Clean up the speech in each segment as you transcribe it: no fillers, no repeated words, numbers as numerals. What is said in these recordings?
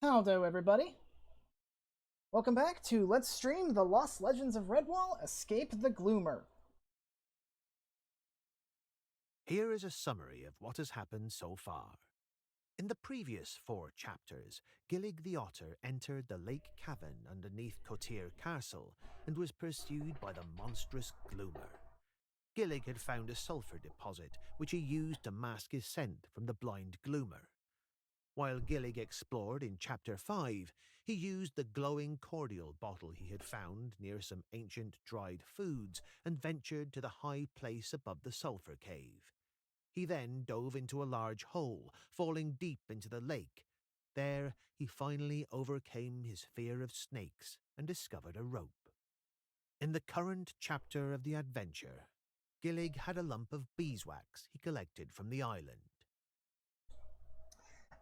Howdo, everybody. Welcome back to Let's Stream The Lost Legends of Redwall, Escape the Gloomer. Here is a summary of what has happened so far. In the previous 4 chapters, Gillig the Otter entered the lake cavern underneath Cotir Castle and was pursued by the monstrous Gloomer. Gillig had found a sulphur deposit, which he used to mask his scent from the blind Gloomer. While Gillig explored in Chapter 5, he used the glowing cordial bottle he had found near some ancient dried foods and ventured to the high place above the sulphur cave. He then dove into a large hole, falling deep into the lake. There, he finally overcame his fear of snakes and discovered a rope. In the current chapter of the adventure, Gillig had a lump of beeswax he collected from the island.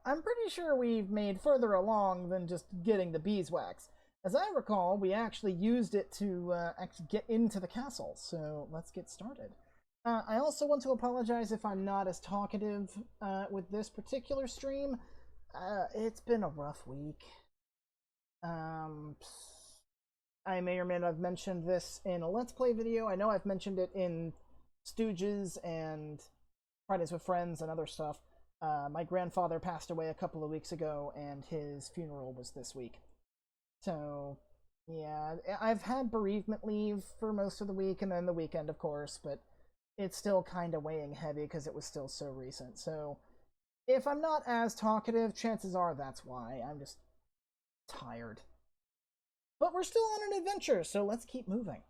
I'm pretty sure we've made further along than just getting the beeswax. As I recall, we actually used it to actually get into the castle, so let's get started. I also want to apologize if I'm not as talkative with this particular stream. It's been a rough week. I may or may not have mentioned this in a Let's Play video. I know I've mentioned it in Stooges and Fridays with Friends and other stuff. My grandfather passed away a couple of weeks ago, and his funeral was this week. So, yeah, I've had bereavement leave for most of the week, and then the weekend, of course, but it's still kind of weighing heavy because it was still so recent. So, if I'm not as talkative, chances are that's why. I'm just tired. But we're still on an adventure, so let's keep moving.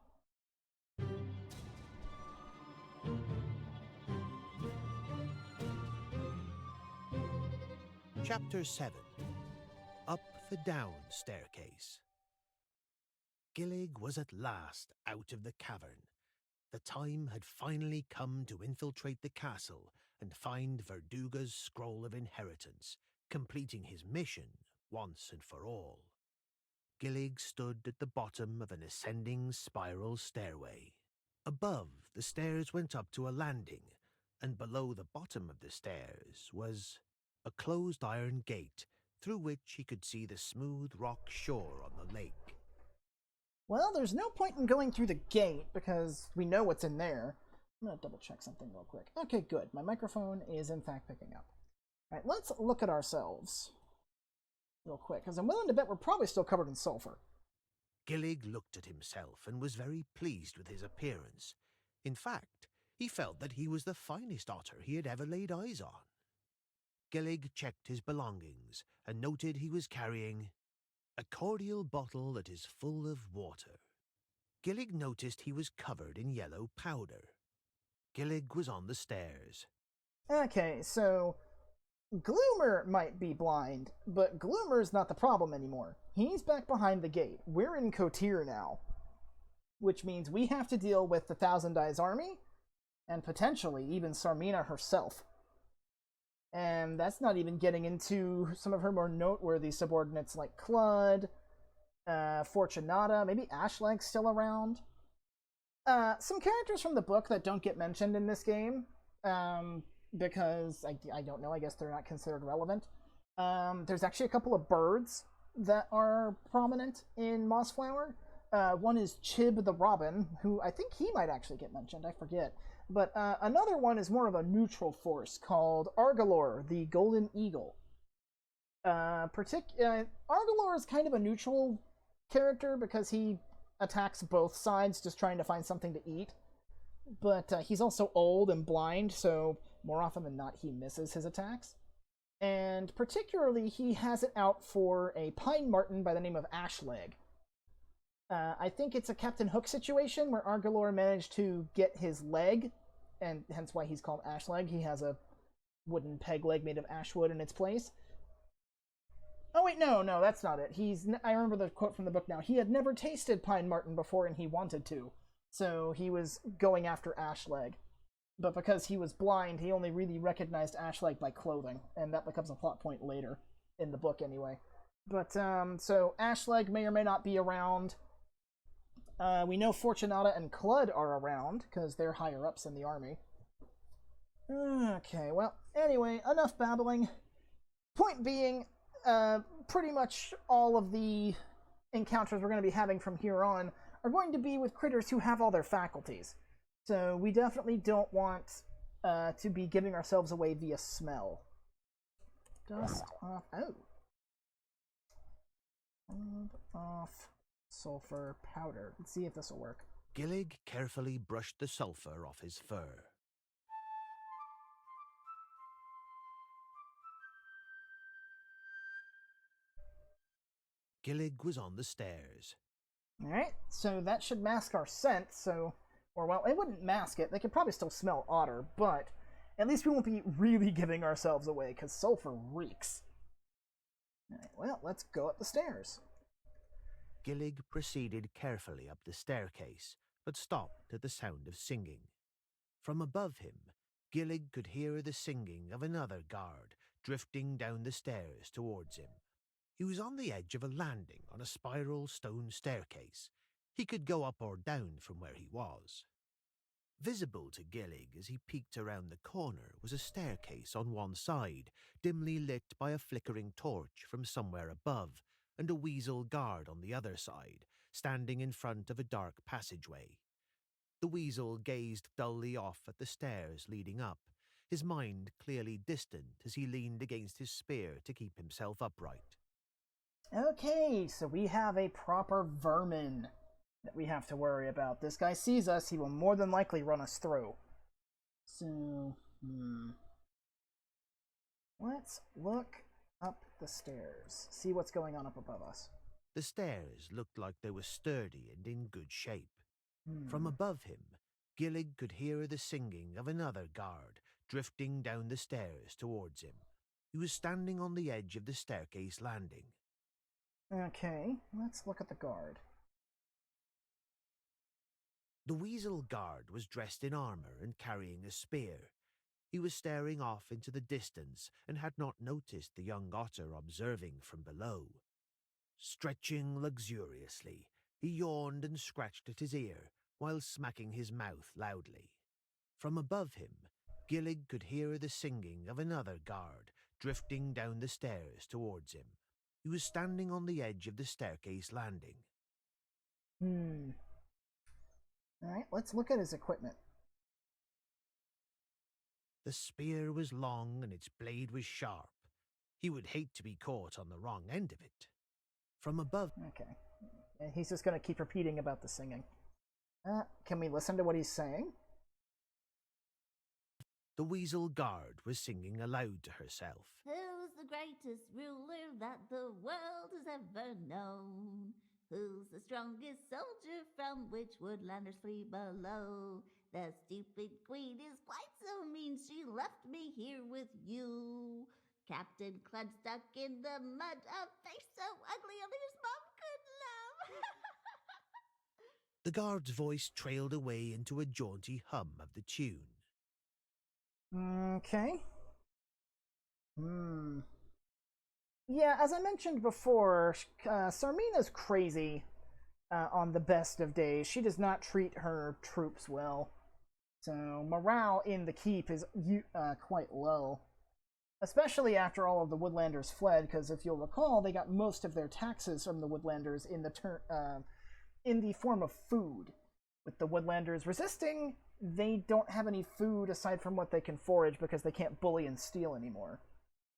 Chapter 7. Up the Down Staircase. Gillig was at last out of the cavern. The time had finally come to infiltrate the castle and find Verduga's scroll of inheritance, completing his mission once and for all. Gillig stood at the bottom of an ascending spiral stairway. Above, the stairs went up to a landing, and below the bottom of the stairs was a closed iron gate through which he could see the smooth rock shore on the lake. Well, there's no point in going through the gate because we know what's in there. I'm going to double check something real quick. Okay, good. My microphone is in fact picking up. All right, let's look at ourselves real quick, because I'm willing to bet we're probably still covered in sulfur. Gillig looked at himself and was very pleased with his appearance. In fact, he felt that he was the finest otter he had ever laid eyes on. Gillig checked his belongings and noted he was carrying a cordial bottle that is full of water. Gillig noticed he was covered in yellow powder. Gillig was on the stairs. Okay, so Gloomer might be blind, but Gloomer's not the problem anymore. He's back behind the gate. We're in Cotir now, which means we have to deal with the Thousand Eyes army, and potentially even Tsarmina herself. And that's not even getting into some of her more noteworthy subordinates like Clud, Fortunata, maybe Ashleg's still around. Some characters from the book that don't get mentioned in this game, because I don't know, I guess they're not considered relevant. There's actually a couple of birds that are prominent in Mossflower. One is Chib the Robin, who I think he might actually get mentioned, I forget. But another one is more of a neutral force called Argalor, the Golden Eagle. Argalor is kind of a neutral character because he attacks both sides just trying to find something to eat. But he's also old and blind, so more often than not he misses his attacks. And particularly he has it out for a pine marten by the name of Ashleg. I think it's a Captain Hook situation where Argalor managed to get his leg, and hence why he's called Ashleg. He has a wooden peg leg made of ash wood in its place. Oh wait, no, that's not it. I remember the quote from the book now. He had never tasted pine marten before, and he wanted to, so he was going after Ashleg. But because he was blind, he only really recognized Ashleg by clothing, and that becomes a plot point later in the book, anyway. But so Ashleg may or may not be around. We know Fortunata and Clud are around because they're higher ups in the army. Okay, well, anyway, enough babbling. Point being, pretty much all of the encounters we're going to be having from here on are going to be with critters who have all their faculties. So we definitely don't want to be giving ourselves away via smell. Dust off. Oh. Off sulfur powder. Let's see if this will work. Gillig carefully brushed the sulfur off his fur. Gillig was on the stairs. Alright, so that should mask our scent, or well, it wouldn't mask it. They could probably still smell otter, but at least we won't be really giving ourselves away, because sulfur reeks. Alright, well, let's go up the stairs. Gillig proceeded carefully up the staircase, but stopped at the sound of singing. From above him, Gillig could hear the singing of another guard drifting down the stairs towards him. He was on the edge of a landing on a spiral stone staircase. He could go up or down from where he was. Visible to Gillig as he peeked around the corner was a staircase on one side, dimly lit by a flickering torch from somewhere above, and a weasel guard on the other side, standing in front of a dark passageway. The weasel gazed dully off at the stairs leading up, his mind clearly distant as he leaned against his spear to keep himself upright. Okay, so we have a proper vermin that we have to worry about. This guy sees us, he will more than likely run us through. So, let's look up the stairs, see what's going on up above us. The stairs looked like they were sturdy and in good shape. From above him, Gillig could hear the singing of another guard drifting down the stairs towards him. He was standing on the edge of the staircase landing. Okay, let's look at the guard. The weasel guard was dressed in armor and carrying a spear. He was staring off into the distance and had not noticed the young otter observing from below. Stretching luxuriously, he yawned and scratched at his ear while smacking his mouth loudly. From above him, Gillig could hear the singing of another guard drifting down the stairs towards him. He was standing on the edge of the staircase landing. Alright, let's look at his equipment. The spear was long and its blade was sharp. He would hate to be caught on the wrong end of it. From above... Okay. And he's just going to keep repeating about the singing. Can we listen to what he's saying? The weasel guard was singing aloud to herself. Who's the greatest ruler that the world has ever known? Who's the strongest soldier from which woodlanders flee below? The stupid queen is quite so mean, she left me here with you. Captain Clud stuck in the mud, a face so ugly only his mom could love. The guard's voice trailed away into a jaunty hum of the tune. Okay. Yeah, as I mentioned before, Tsarmina's crazy on the best of days. She does not treat her troops well. So morale in the keep is quite low. Especially after all of the Woodlanders fled, because if you'll recall, they got most of their taxes from the Woodlanders in the form of food. With the Woodlanders resisting, they don't have any food aside from what they can forage because they can't bully and steal anymore.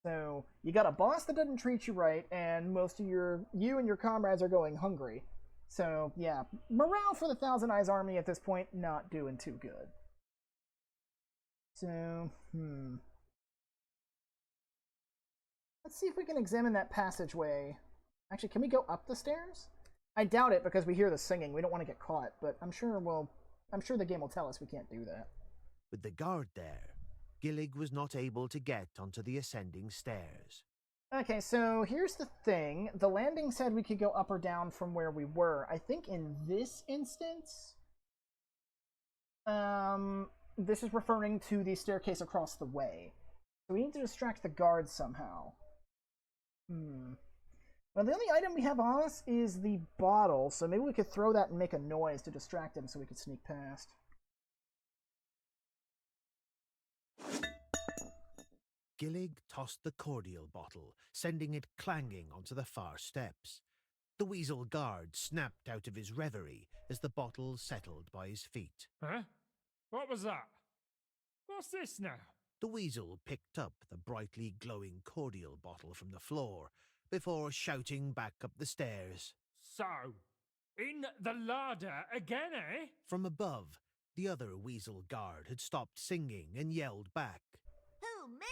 So you got a boss that doesn't treat you right, and most of you and your comrades are going hungry. So yeah, morale for the Thousand Eyes army at this point not doing too good. So let's see if we can examine that passageway. Actually, can we go up the stairs? I doubt it because we hear the singing. We don't want to get caught, but I'm sure the game will tell us we can't do that. With the guard there, Gillig was not able to get onto the ascending stairs. Okay, so here's the thing. The landing said we could go up or down from where we were. I think in this instance, this is referring to the staircase across the way. So we need to distract the guards somehow. Well, the only item we have on us is the bottle, so maybe we could throw that and make a noise to distract him so we could sneak past. Gillig tossed the cordial bottle, sending it clanging onto the far steps. The weasel guard snapped out of his reverie as the bottle settled by his feet. Huh? What was that? What's this now? The weasel picked up the brightly glowing cordial bottle from the floor before shouting back up the stairs. So, in the larder again, eh? From above, the other weasel guard had stopped singing and yelled back. Who, me?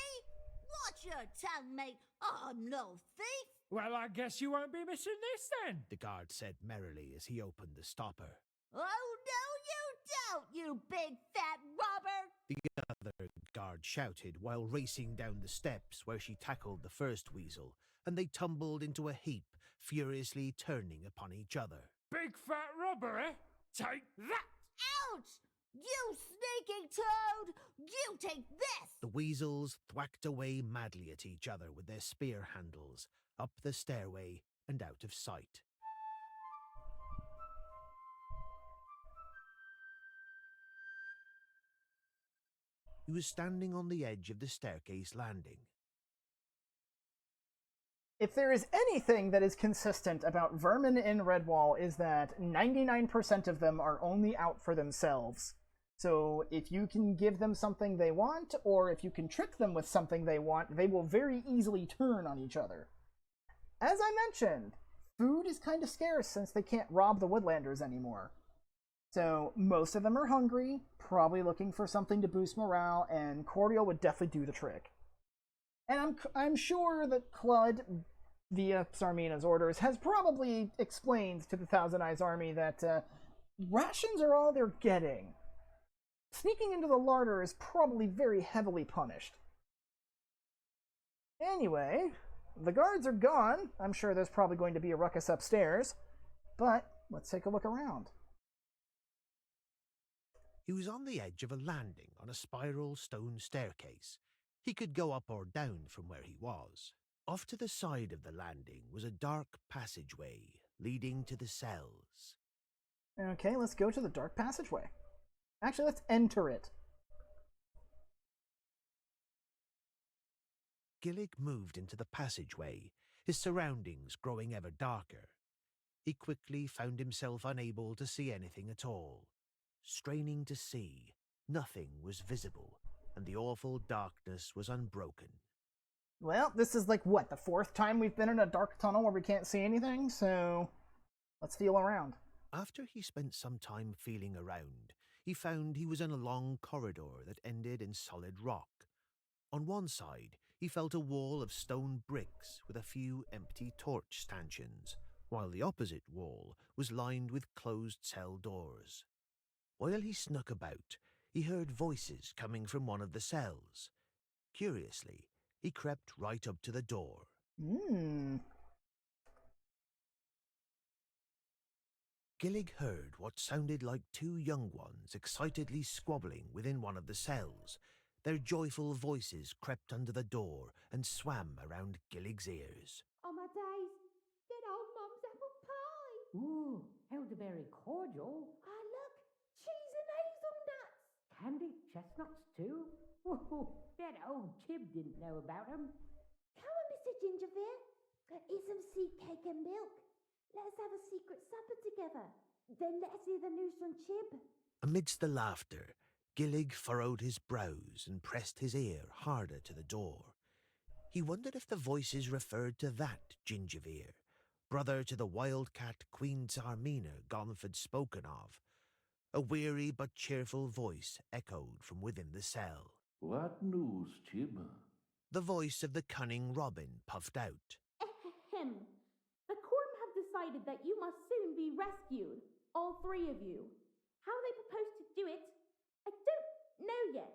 Watch your tongue, mate. I'm no thief. Well, I guess you won't be missing this then. The guard said merrily as he opened the stopper. Oh, no, you don't, you big fat robber. The other guard shouted while racing down the steps where she tackled the first weasel, and they tumbled into a heap, furiously turning upon each other. Big fat robber, eh? Take that! Ouch! You sneaky toad! You take this! The weasels thwacked away madly at each other with their spear handles, up the stairway and out of sight. He was standing on the edge of the staircase landing. If there is anything that is consistent about vermin in Redwall is that 99% of them are only out for themselves. So if you can give them something they want, or if you can trick them with something they want, they will very easily turn on each other. As I mentioned, food is kind of scarce since they can't rob the Woodlanders anymore. So most of them are hungry, probably looking for something to boost morale, and cordial would definitely do the trick. And I'm sure that Clud, via Tsarmina's orders, has probably explained to the Thousand Eyes army that rations are all they're getting. Sneaking into the larder is probably very heavily punished. Anyway, the guards are gone. I'm sure there's probably going to be a ruckus upstairs. But let's take a look around. He was on the edge of a landing on a spiral stone staircase. He could go up or down from where he was. Off to the side of the landing was a dark passageway leading to the cells. Okay, let's go to the dark passageway. Actually, let's enter it. Gillig moved into the passageway, his surroundings growing ever darker. He quickly found himself unable to see anything at all. Straining to see, nothing was visible, and the awful darkness was unbroken. Well, this is like, what, the fourth time we've been in a dark tunnel where we can't see anything, so let's feel around. After he spent some time feeling around, he found he was in a long corridor that ended in solid rock. On one side, he felt a wall of stone bricks with a few empty torch stanchions, while the opposite wall was lined with closed cell doors. While he snuck about, he heard voices coming from one of the cells. Curiously, he crept right up to the door. Gillig heard what sounded like two young ones excitedly squabbling within one of the cells. Their joyful voices crept under the door and swam around Gillig's ears. Oh my days, that old mum's apple pie. Ooh, elderberry cordial. Ah, look, cheese and hazelnuts. Candied chestnuts too. Ooh, that old Chib didn't know about them. Come on, Mr. Gingerbeer. Eat some seed cake and milk. Let's have a secret supper together. Then let's hear the news from Chib. Amidst the laughter, Gillig furrowed his brows and pressed his ear harder to the door. He wondered if the voices referred to that Gingerbeer, brother to the wildcat Queen Tsarmina Gonf had spoken of. A weary but cheerful voice echoed from within the cell. What news, Chib? The voice of the cunning Robin puffed out. Ahem. The Corm have decided that you must soon be rescued, all three of you. How they propose to do it, I don't know yet.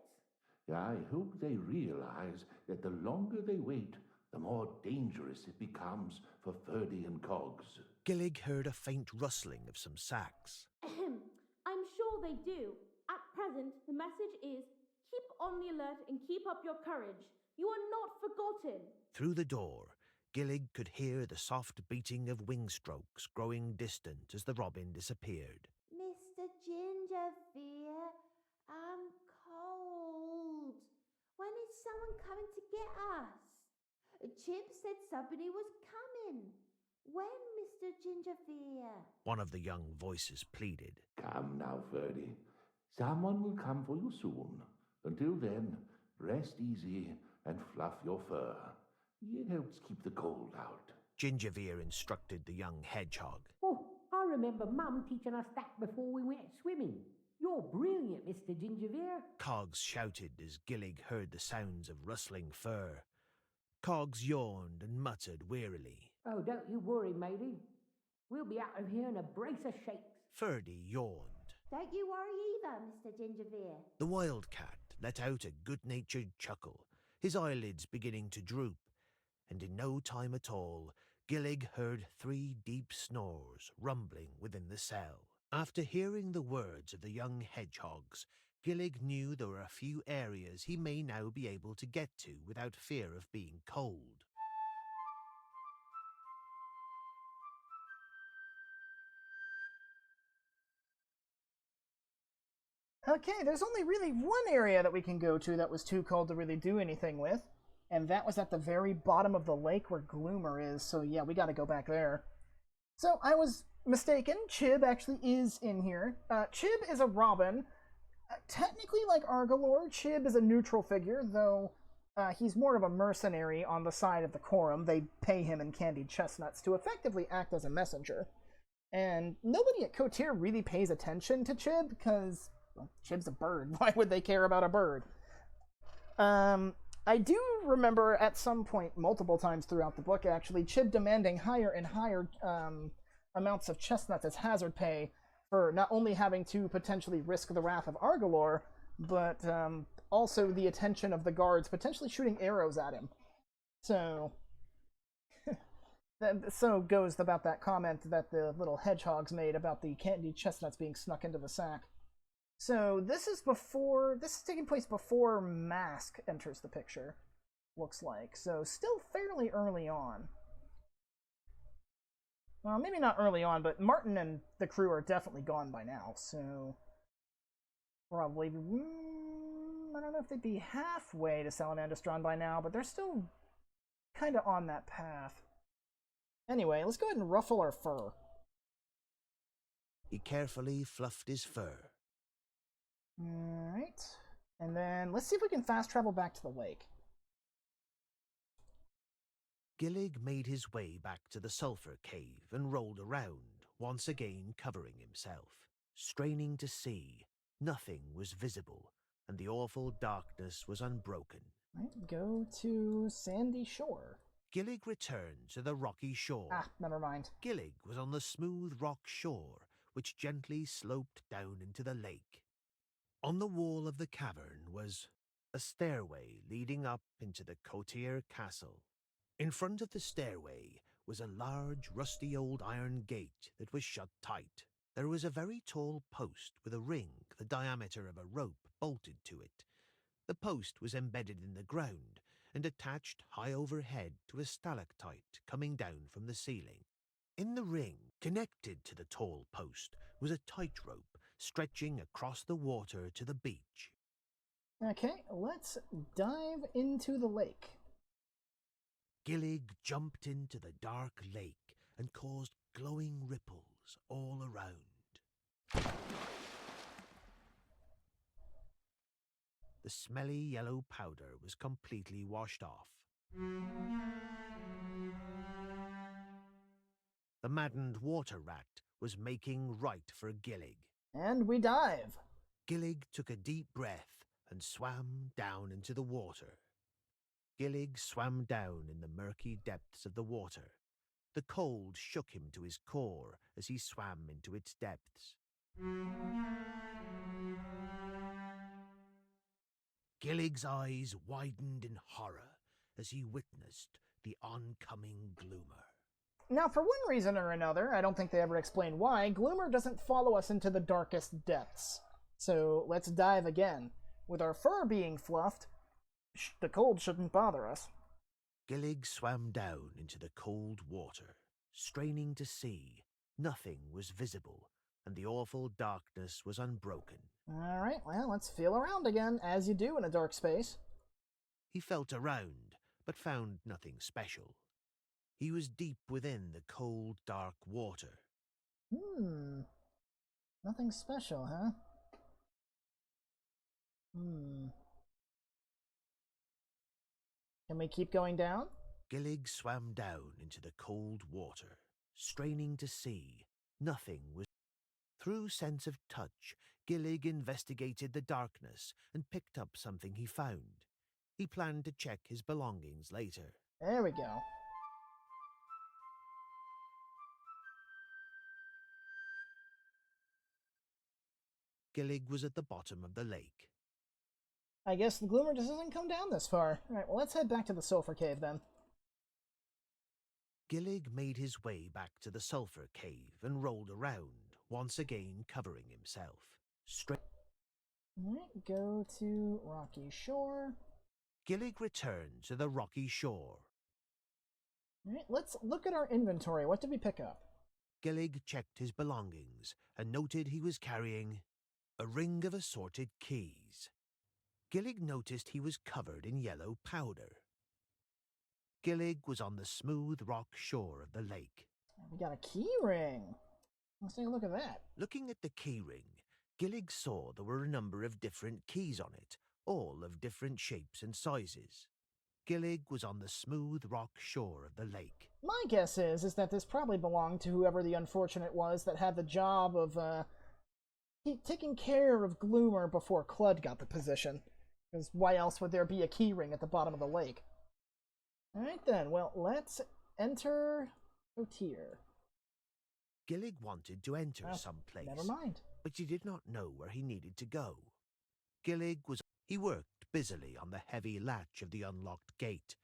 I hope they realize that the longer they wait, the more dangerous it becomes for Ferdy and Cogs. Gillig heard a faint rustling of some sacks. I'm sure they do. At present, the message is keep on the alert and keep up your courage. You are not forgotten. Through the door, Gillig could hear the soft beating of wing strokes growing distant as the robin disappeared. Mr. Gingerfear, I'm cold. When is someone coming to get us? Chip said somebody was coming. When, Mr. Gingerfear? One of the young voices pleaded. Come now, Ferdy. Someone will come for you soon. Until then, rest easy and fluff your fur. It helps keep the cold out. Gingerveer instructed the young hedgehog. Oh, I remember Mum teaching us that before we went swimming. You're brilliant, Mr. Gingerveer. Cogs shouted as Gillig heard the sounds of rustling fur. Cogs yawned and muttered wearily. Oh, don't you worry, matey. We'll be out of here in a brace of shakes. Ferdy yawned. Don't you worry either, Mr. Gingerfear. The wildcat let out a good-natured chuckle, his eyelids beginning to droop, and in no time at all, Gillig heard 3 deep snores rumbling within the cell. After hearing the words of the young hedgehogs, Gillig knew there were a few areas he may now be able to get to without fear of being cold. Okay, there's only really one area that we can go to that was too cold to really do anything with, and that was at the very bottom of the lake where Gloomer is, so yeah, we gotta go back there. So I was mistaken, Chib actually is in here. Chib is a robin. Technically, like Argalor, Chib is a neutral figure, though he's more of a mercenary on the side of the quorum. They pay him in candied chestnuts to effectively act as a messenger. And nobody at Cotir really pays attention to Chib, because well, Chib's a bird. Why would they care about a bird? I do remember at some point, multiple times throughout the book, actually, Chib demanding higher and higher amounts of chestnuts as hazard pay for not only having to potentially risk the wrath of Argalor, but also the attention of the guards potentially shooting arrows at him. So, so goes about that comment that the little hedgehogs made about the candied chestnuts being snuck into the sack. So this is taking place before Mask enters the picture, looks like. So still fairly early on. Well, maybe not early on, but Martin and the crew are definitely gone by now, so probably, I don't know if they'd be halfway to Salamandastron by now, but they're still kind of on that path. Anyway, let's go ahead and ruffle our fur. He carefully fluffed his fur. Alright, and then let's see if we can fast travel back to the lake. Gillig made his way back to the sulphur cave and rolled around, once again covering himself. Straining to see, nothing was visible, and the awful darkness was unbroken. Right, go to Sandy Shore. Gillig returned to the rocky shore. Ah, never mind. Gillig was on the smooth rock shore, which gently sloped down into the lake. On the wall of the cavern was a stairway leading up into the Cotir castle. In front of the stairway was a large, rusty old iron gate that was shut tight. There was a very tall post with a ring the diameter of a rope bolted to it. The post was embedded in the ground and attached high overhead to a stalactite coming down from the ceiling. In the ring, connected to the tall post, was a tightrope stretching across the water to the beach. Okay, let's dive into the lake. Gillig jumped into the dark lake and caused glowing ripples all around. The smelly yellow powder was completely washed off. The maddened water rat was making right for Gillig. And we dive. Gillig took a deep breath and swam down into the water. Gillig swam down in the murky depths of the water. The cold shook him to his core as he swam into its depths. Gillig's eyes widened in horror as he witnessed the oncoming Gloomer. Now, for one reason or another, I don't think they ever explain why, Gloomer doesn't follow us into the darkest depths. So let's dive again. With our fur being fluffed, the cold shouldn't bother us. Gillig swam down into the cold water, straining to see. Nothing was visible, and the awful darkness was unbroken. Alright, well, let's feel around again, as you do in a dark space. He felt around, but found nothing special. He was deep within the cold, dark water. Nothing special, huh? Can we keep going down? Gillig swam down into the cold water, straining to see. Nothing was. Through sense of touch, Gillig investigated the darkness and picked up something he found. He planned to check his belongings later. There we go. Gillig was at the bottom of the lake. I guess the Gloomer just doesn't come down this far. Alright, well, let's head back to the Sulphur Cave then. Gillig made his way back to the Sulphur Cave and rolled around, once again covering himself. Alright, go to Rocky Shore. Gillig returned to the rocky shore. Alright, let's look at our inventory. What did we pick up? Gillig checked his belongings and noted he was carrying a ring of assorted keys. Gillig noticed he was covered in yellow powder. Gillig was on the smooth rock shore of the lake. We got a key ring. Let's take a look at that. Looking at the key ring, Gillig saw there were a number of different keys on it, all of different shapes and sizes. Gillig was on the smooth rock shore of the lake. My guess is that this probably belonged to whoever the unfortunate was that had the job of taking care of Gloomer before Clud got the position. Because why else would there be a key ring at the bottom of the lake? Alright then, well, let's enter Kotir. Gillig wanted to enter some place. Never mind. But he did not know where he needed to go. He worked busily on the heavy latch of the unlocked gate.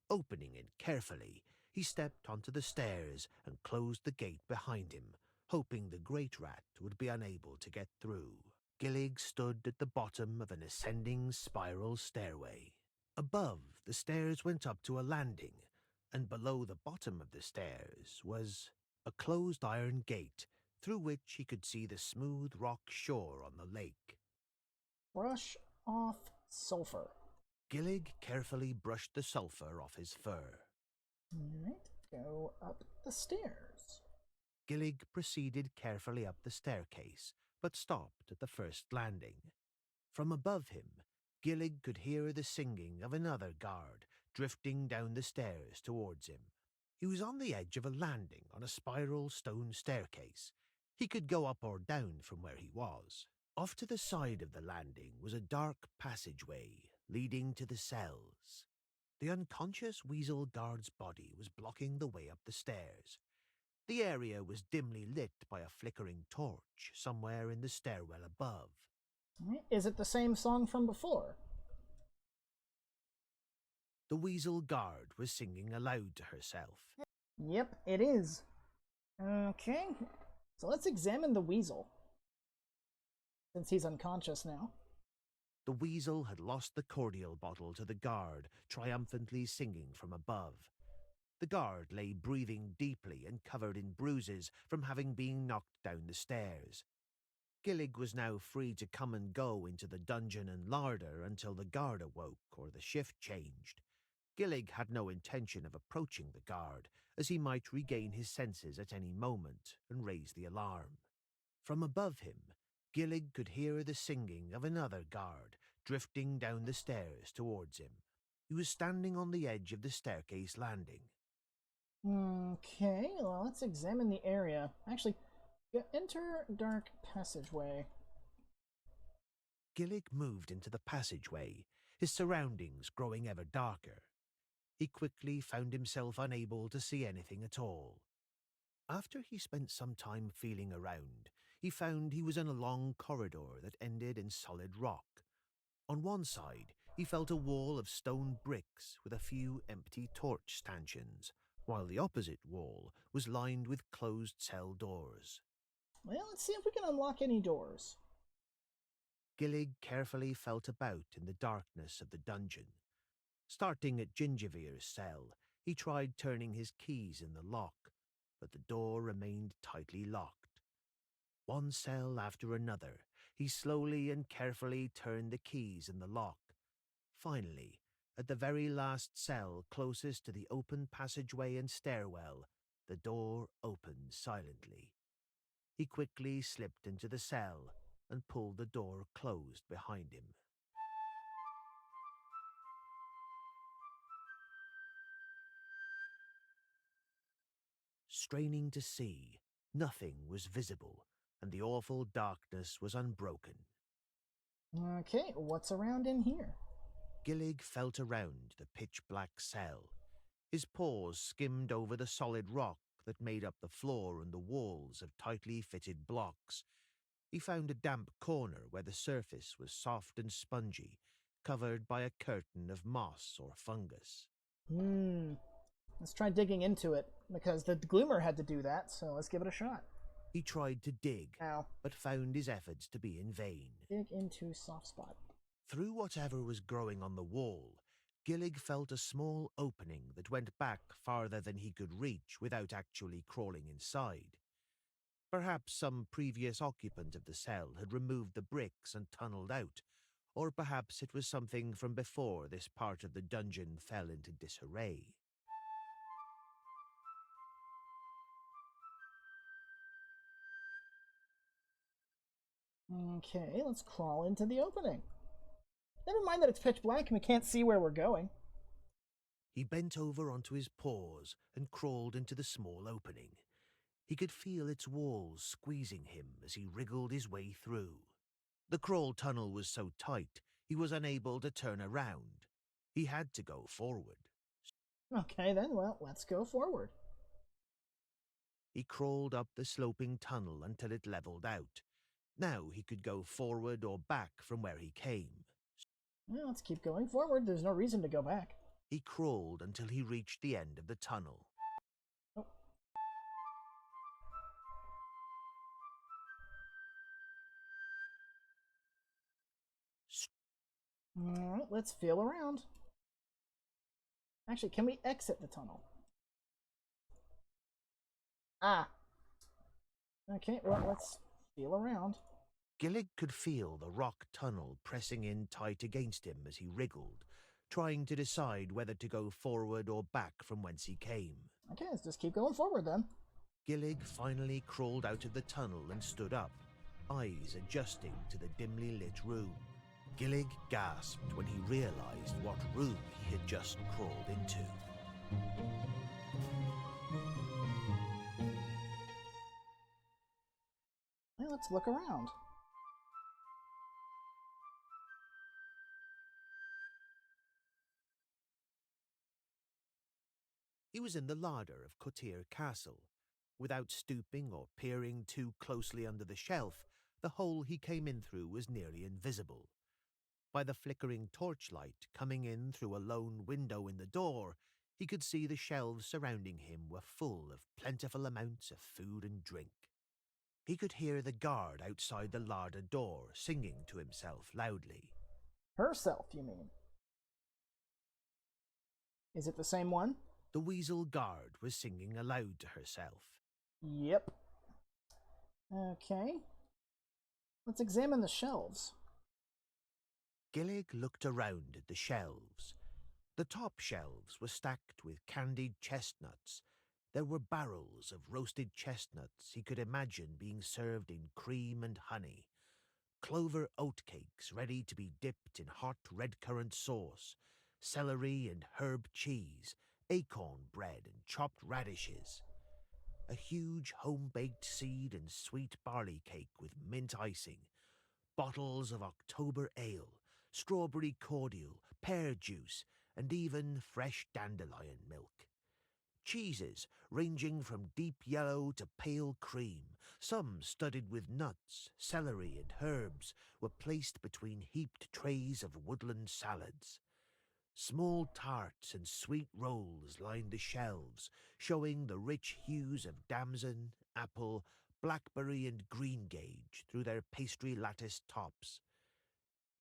Opening it carefully, he stepped onto the stairs and closed the gate behind him, hoping the great rat would be unable to get through. Gillig stood at the bottom of an ascending spiral stairway. Above, the stairs went up to a landing, and below the bottom of the stairs was a closed iron gate through which he could see the smooth rock shore on the lake. Brush off sulfur. Gillig carefully brushed the sulfur off his fur. Alright, go up the stairs. Gillig proceeded carefully up the staircase, but stopped at the first landing. From above him, Gillig could hear the singing of another guard drifting down the stairs towards him. He was on the edge of a landing on a spiral stone staircase. He could go up or down from where he was. Off to the side of the landing was a dark passageway leading to the cells. The unconscious weasel guard's body was blocking the way up the stairs. The area was dimly lit by a flickering torch somewhere in the stairwell above. Is it the same song from before? The weasel guard was singing aloud to herself. Yep, it is. Okay, so let's examine the weasel. Since he's unconscious now. The weasel had lost the cordial bottle to the guard, triumphantly singing from above. The guard lay breathing deeply and covered in bruises from having been knocked down the stairs. Gillig was now free to come and go into the dungeon and larder until the guard awoke or the shift changed. Gillig had no intention of approaching the guard, as he might regain his senses at any moment and raise the alarm. From above him, Gillig could hear the singing of another guard drifting down the stairs towards him. He was standing on the edge of the staircase landing. Okay, well, let's examine the area. Actually, enter dark passageway. Gillig moved into the passageway, his surroundings growing ever darker. He quickly found himself unable to see anything at all. After he spent some time feeling around, he found he was in a long corridor that ended in solid rock. On one side, he felt a wall of stone bricks with a few empty torch stanchions, while the opposite wall was lined with closed cell doors. Well, let's see if we can unlock any doors. Gillig carefully felt about in the darkness of the dungeon. Starting at Gingivir's cell, he tried turning his keys in the lock, but the door remained tightly locked. One cell after another, he slowly and carefully turned the keys in the lock. Finally, at the very last cell closest to the open passageway and stairwell, the door opened silently. He quickly slipped into the cell and pulled the door closed behind him. Straining to see, nothing was visible, and the awful darkness was unbroken. Okay, what's around in here? Gillig felt around the pitch-black cell. His paws skimmed over the solid rock that made up the floor and the walls of tightly fitted blocks. He found a damp corner where the surface was soft and spongy, covered by a curtain of moss or fungus. Let's try digging into it, because the Gloomer had to do that, so let's give it a shot. He tried to dig, Ow. but found his efforts to be in vain. Dig into soft spot. Through whatever was growing on the wall, Gillig felt a small opening that went back farther than he could reach without actually crawling inside. Perhaps some previous occupant of the cell had removed the bricks and tunneled out, or perhaps it was something from before this part of the dungeon fell into disarray. Okay, let's crawl into the opening. Never mind that it's pitch black and we can't see where we're going. He bent over onto his paws and crawled into the small opening. He could feel its walls squeezing him as he wriggled his way through. The crawl tunnel was so tight, he was unable to turn around. He had to go forward. Okay then, well, let's go forward. He crawled up the sloping tunnel until it leveled out. Now he could go forward or back from where he came. Well, let's keep going forward. There's no reason to go back. He crawled until he reached the end of the tunnel. Oh. Alright, let's feel around. Actually, can we exit the tunnel? Ah. Okay, well, let's feel around. Gillig could feel the rock tunnel pressing in tight against him as he wriggled, trying to decide whether to go forward or back from whence he came. Okay, let's just keep going forward then. Gillig finally crawled out of the tunnel and stood up, eyes adjusting to the dimly lit room. Gillig gasped when he realized what room he had just crawled into. Well, let's look around. He was in the larder of Cotir Castle. Without stooping or peering too closely under the shelf, the hole he came in through was nearly invisible. By the flickering torchlight coming in through a lone window in the door, he could see the shelves surrounding him were full of plentiful amounts of food and drink. He could hear the guard outside the larder door singing to himself loudly. Herself, you mean? Is it the same one? The weasel guard was singing aloud to herself. Yep. Okay. Let's examine the shelves. Gillig looked around at the shelves. The top shelves were stacked with candied chestnuts. There were barrels of roasted chestnuts he could imagine being served in cream and honey, clover oatcakes ready to be dipped in hot red currant sauce, celery and herb cheese, acorn bread and chopped radishes, a huge home-baked seed and sweet barley cake with mint icing, bottles of October ale, strawberry cordial, pear juice, and even fresh dandelion milk. Cheeses ranging from deep yellow to pale cream, some studded with nuts, celery and herbs, were placed between heaped trays of woodland salads. Small tarts and sweet rolls lined the shelves, showing the rich hues of damson, apple, blackberry and greengage through their pastry-latticed tops.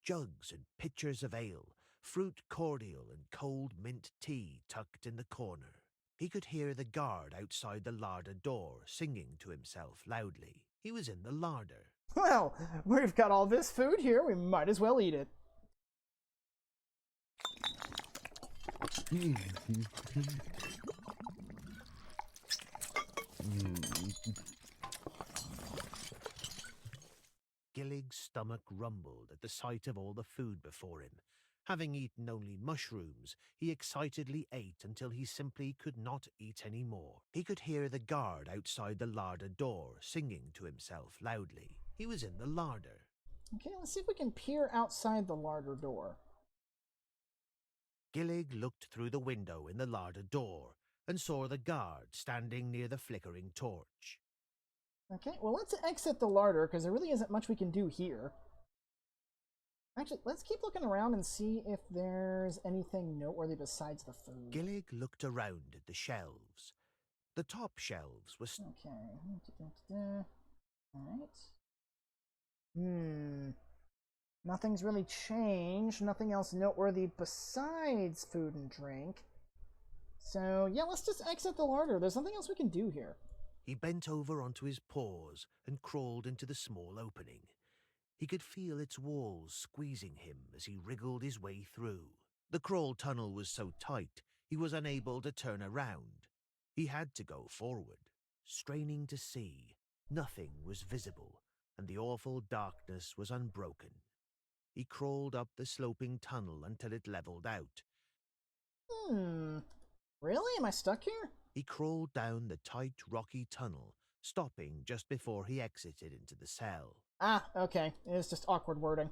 Jugs and pitchers of ale, fruit cordial and cold mint tea tucked in the corner. He could hear the guard outside the larder door singing to himself loudly. He was in the larder. Well, we've got all this food here, we might as well eat it. Gillig's stomach rumbled at the sight of all the food before him. Having eaten only mushrooms, he excitedly ate until he simply could not eat any more. He could hear the guard outside the larder door singing to himself loudly. He was in the larder. Okay, let's see if we can peer outside the larder door. Gillig looked through the window in the larder door and saw the guard standing near the flickering torch. Okay, well, let's exit the larder, because there really isn't much we can do here. Actually, let's keep looking around and see if there's anything noteworthy besides the food. Gillig looked around at the shelves. The top shelves were... Okay. Alright. Nothing's really changed. Nothing else noteworthy besides food and drink. So, yeah, let's just exit the larder. There's nothing else we can do here. He bent over onto his paws and crawled into the small opening. He could feel its walls squeezing him as he wriggled his way through. The crawl tunnel was so tight, he was unable to turn around. He had to go forward. Straining to see, nothing was visible, and the awful darkness was unbroken. He crawled up the sloping tunnel until it leveled out. Really? Am I stuck here? He crawled down the tight, rocky tunnel, stopping just before he exited into the cell. Ah, okay. It's just awkward wording.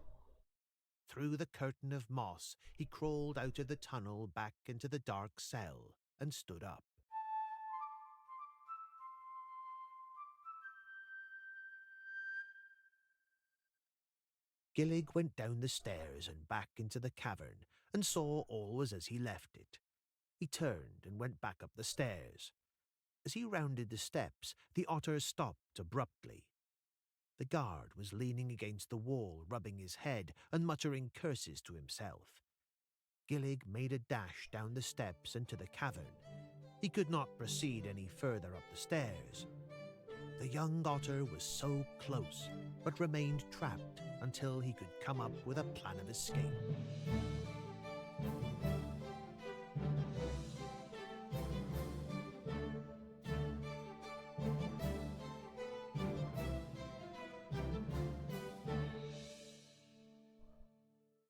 Through the curtain of moss, he crawled out of the tunnel back into the dark cell and stood up. Gillig went down the stairs and back into the cavern and saw all was as he left it. He turned and went back up the stairs. As he rounded the steps, the otter stopped abruptly. The guard was leaning against the wall, rubbing his head and muttering curses to himself. Gillig made a dash down the steps into the cavern. He could not proceed any further up the stairs. The young otter was so close, but remained trapped until he could come up with a plan of escape.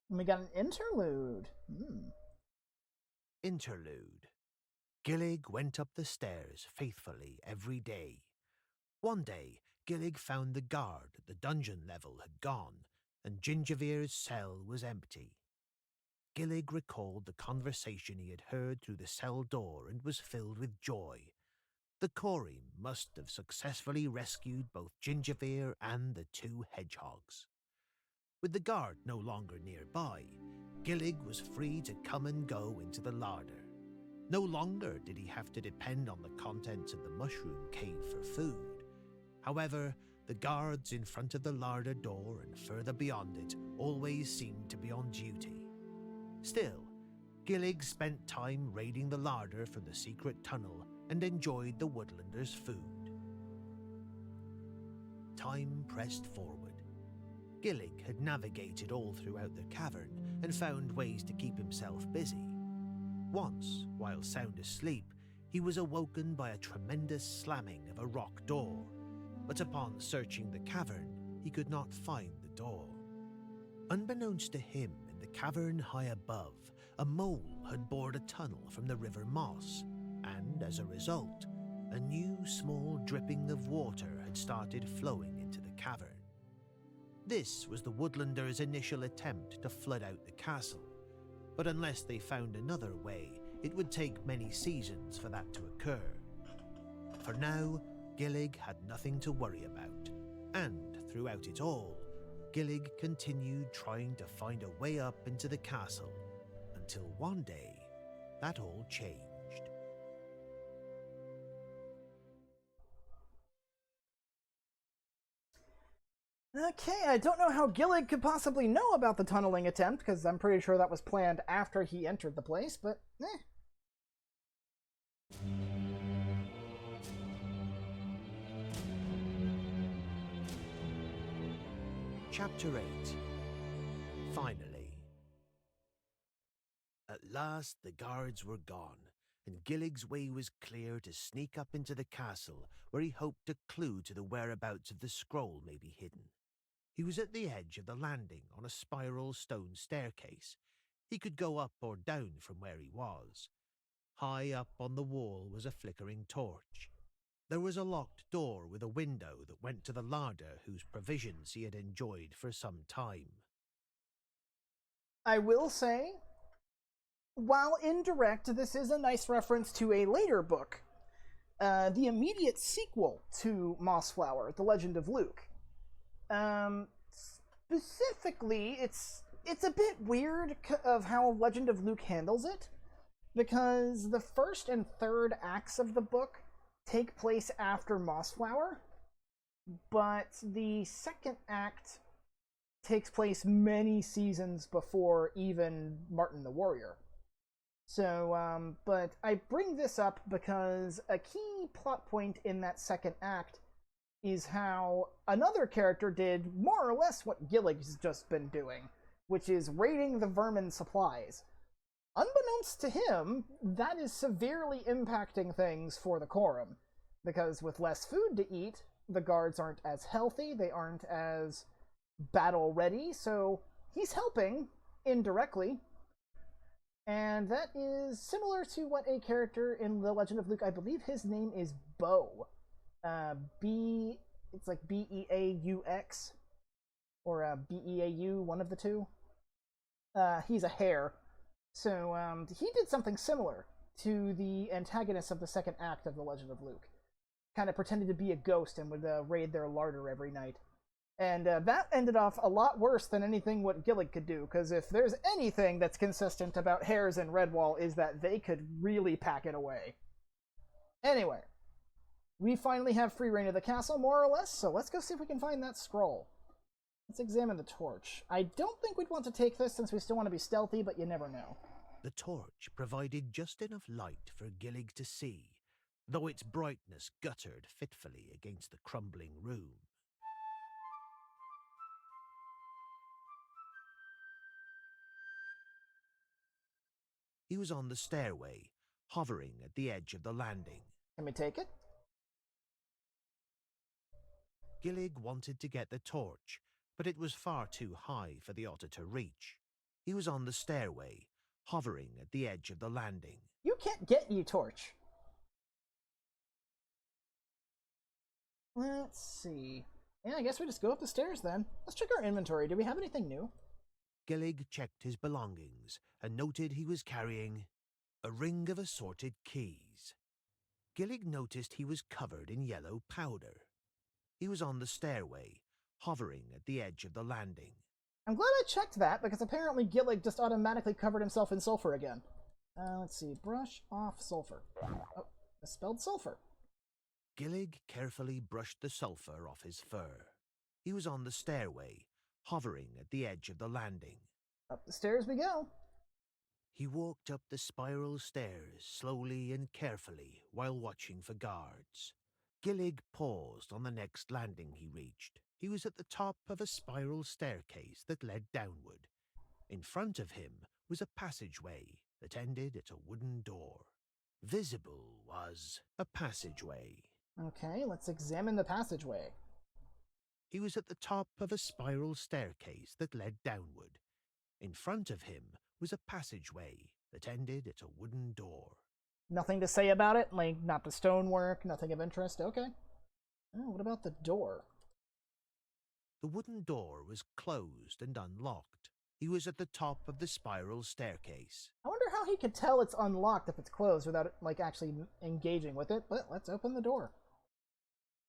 And we got an interlude. Interlude. Gillig went up the stairs faithfully every day. One day, Gillig found the guard at the dungeon level had gone, and Gingervere's cell was empty. Gillig recalled the conversation he had heard through the cell door and was filled with joy. The Corim must have successfully rescued both Gingervere and the two hedgehogs. With the guard no longer nearby, Gillig was free to come and go into the larder. No longer did he have to depend on the contents of the mushroom cave for food. However, the guards in front of the larder door and further beyond it always seemed to be on duty. Still, Gillig spent time raiding the larder from the secret tunnel and enjoyed the woodlanders' food. Time pressed forward. Gillig had navigated all throughout the cavern and found ways to keep himself busy. Once, while sound asleep, he was awoken by a tremendous slamming of a rock door, but upon searching the cavern, he could not find the door. Unbeknownst to him, in the cavern high above, a mole had bored a tunnel from the river Moss, and as a result, a new small dripping of water had started flowing into the cavern. This was the woodlanders' initial attempt to flood out the castle, but unless they found another way, It would take many seasons for that to occur. For now, Gillig had nothing to worry about, and throughout it all, Gillig continued trying to find a way up into the castle, until one day, that all changed. Okay, I don't know how Gillig could possibly know about the tunneling attempt, because I'm pretty sure that was planned after he entered the place, but Chapter 8. Finally. At last the guards were gone, and Gillig's way was clear to sneak up into the castle, where he hoped a clue to the whereabouts of the scroll may be hidden. He was at the edge of the landing on a spiral stone staircase. He could go up or down from where he was. High up on the wall was a flickering torch. There was a locked door with a window that went to the larder whose provisions he had enjoyed for some time. I will say, while indirect, this is a nice reference to a later book, the immediate sequel to Mossflower, The Legend of Luke. Specifically, it's a bit weird of how Legend of Luke handles it, because the first and third acts of the book take place after Mossflower, but the second act takes place many seasons before even Martin the Warrior. So, but I bring this up because a key plot point in that second act is how another character did more or less what Gillig's just been doing, which is raiding the vermin supplies. Unbeknownst to him, that is severely impacting things for the Quorum, because with less food to eat, the guards aren't as healthy, they aren't as battle-ready, so he's helping, indirectly. And that is similar to what a character in The Legend of Luke, I believe his name is Beau. It's like Beaux, or Beau, one of the two. He's a hare. So, he did something similar to the antagonist of the second act of The Legend of Luke. Kind of pretended to be a ghost and would raid their larder every night. And that ended off a lot worse than anything what Gillig could do, because if there's anything that's consistent about hares in Redwall is that they could really pack it away. Anyway, we finally have free reign of the castle, more or less, so let's go see if we can find that scroll. Let's examine the torch. I don't think we'd want to take this since we still want to be stealthy, but you never know. The torch provided just enough light for Gillig to see, though its brightness guttered fitfully against the crumbling room. He was on the stairway, hovering at the edge of the landing. Can we take it? Gillig wanted to get the torch, but it was far too high for the otter to reach. He was on the stairway, hovering at the edge of the landing. You can't get you torch. Let's see. Yeah, I guess we just go up the stairs then. Let's check our inventory. Do we have anything new? Gillig checked his belongings and noted he was carrying a ring of assorted keys. Gillig noticed he was covered in yellow powder. He was on the stairway, hovering at the edge of the landing. I'm glad I checked that, because apparently Gillig just automatically covered himself in sulfur again. Let's see. Brush off sulfur. Oh, misspelled sulfur. Gillig carefully brushed the sulfur off his fur. He was on the stairway, hovering at the edge of the landing. Up the stairs we go. He walked up the spiral stairs slowly and carefully while watching for guards. Gillig paused on the next landing he reached. He was at the top of a spiral staircase that led downward. In front of him was a passageway that ended at a wooden door. Visible was a passageway. Okay, let's examine the passageway. He was at the top of a spiral staircase that led downward. In front of him was a passageway that ended at a wooden door. Nothing to say about it? Like, not the stonework, nothing of interest? Okay. Oh, what about the door? The wooden door was closed and unlocked. He was at the top of the spiral staircase. I wonder how he could tell it's unlocked if it's closed without like actually engaging with it, but let's open the door.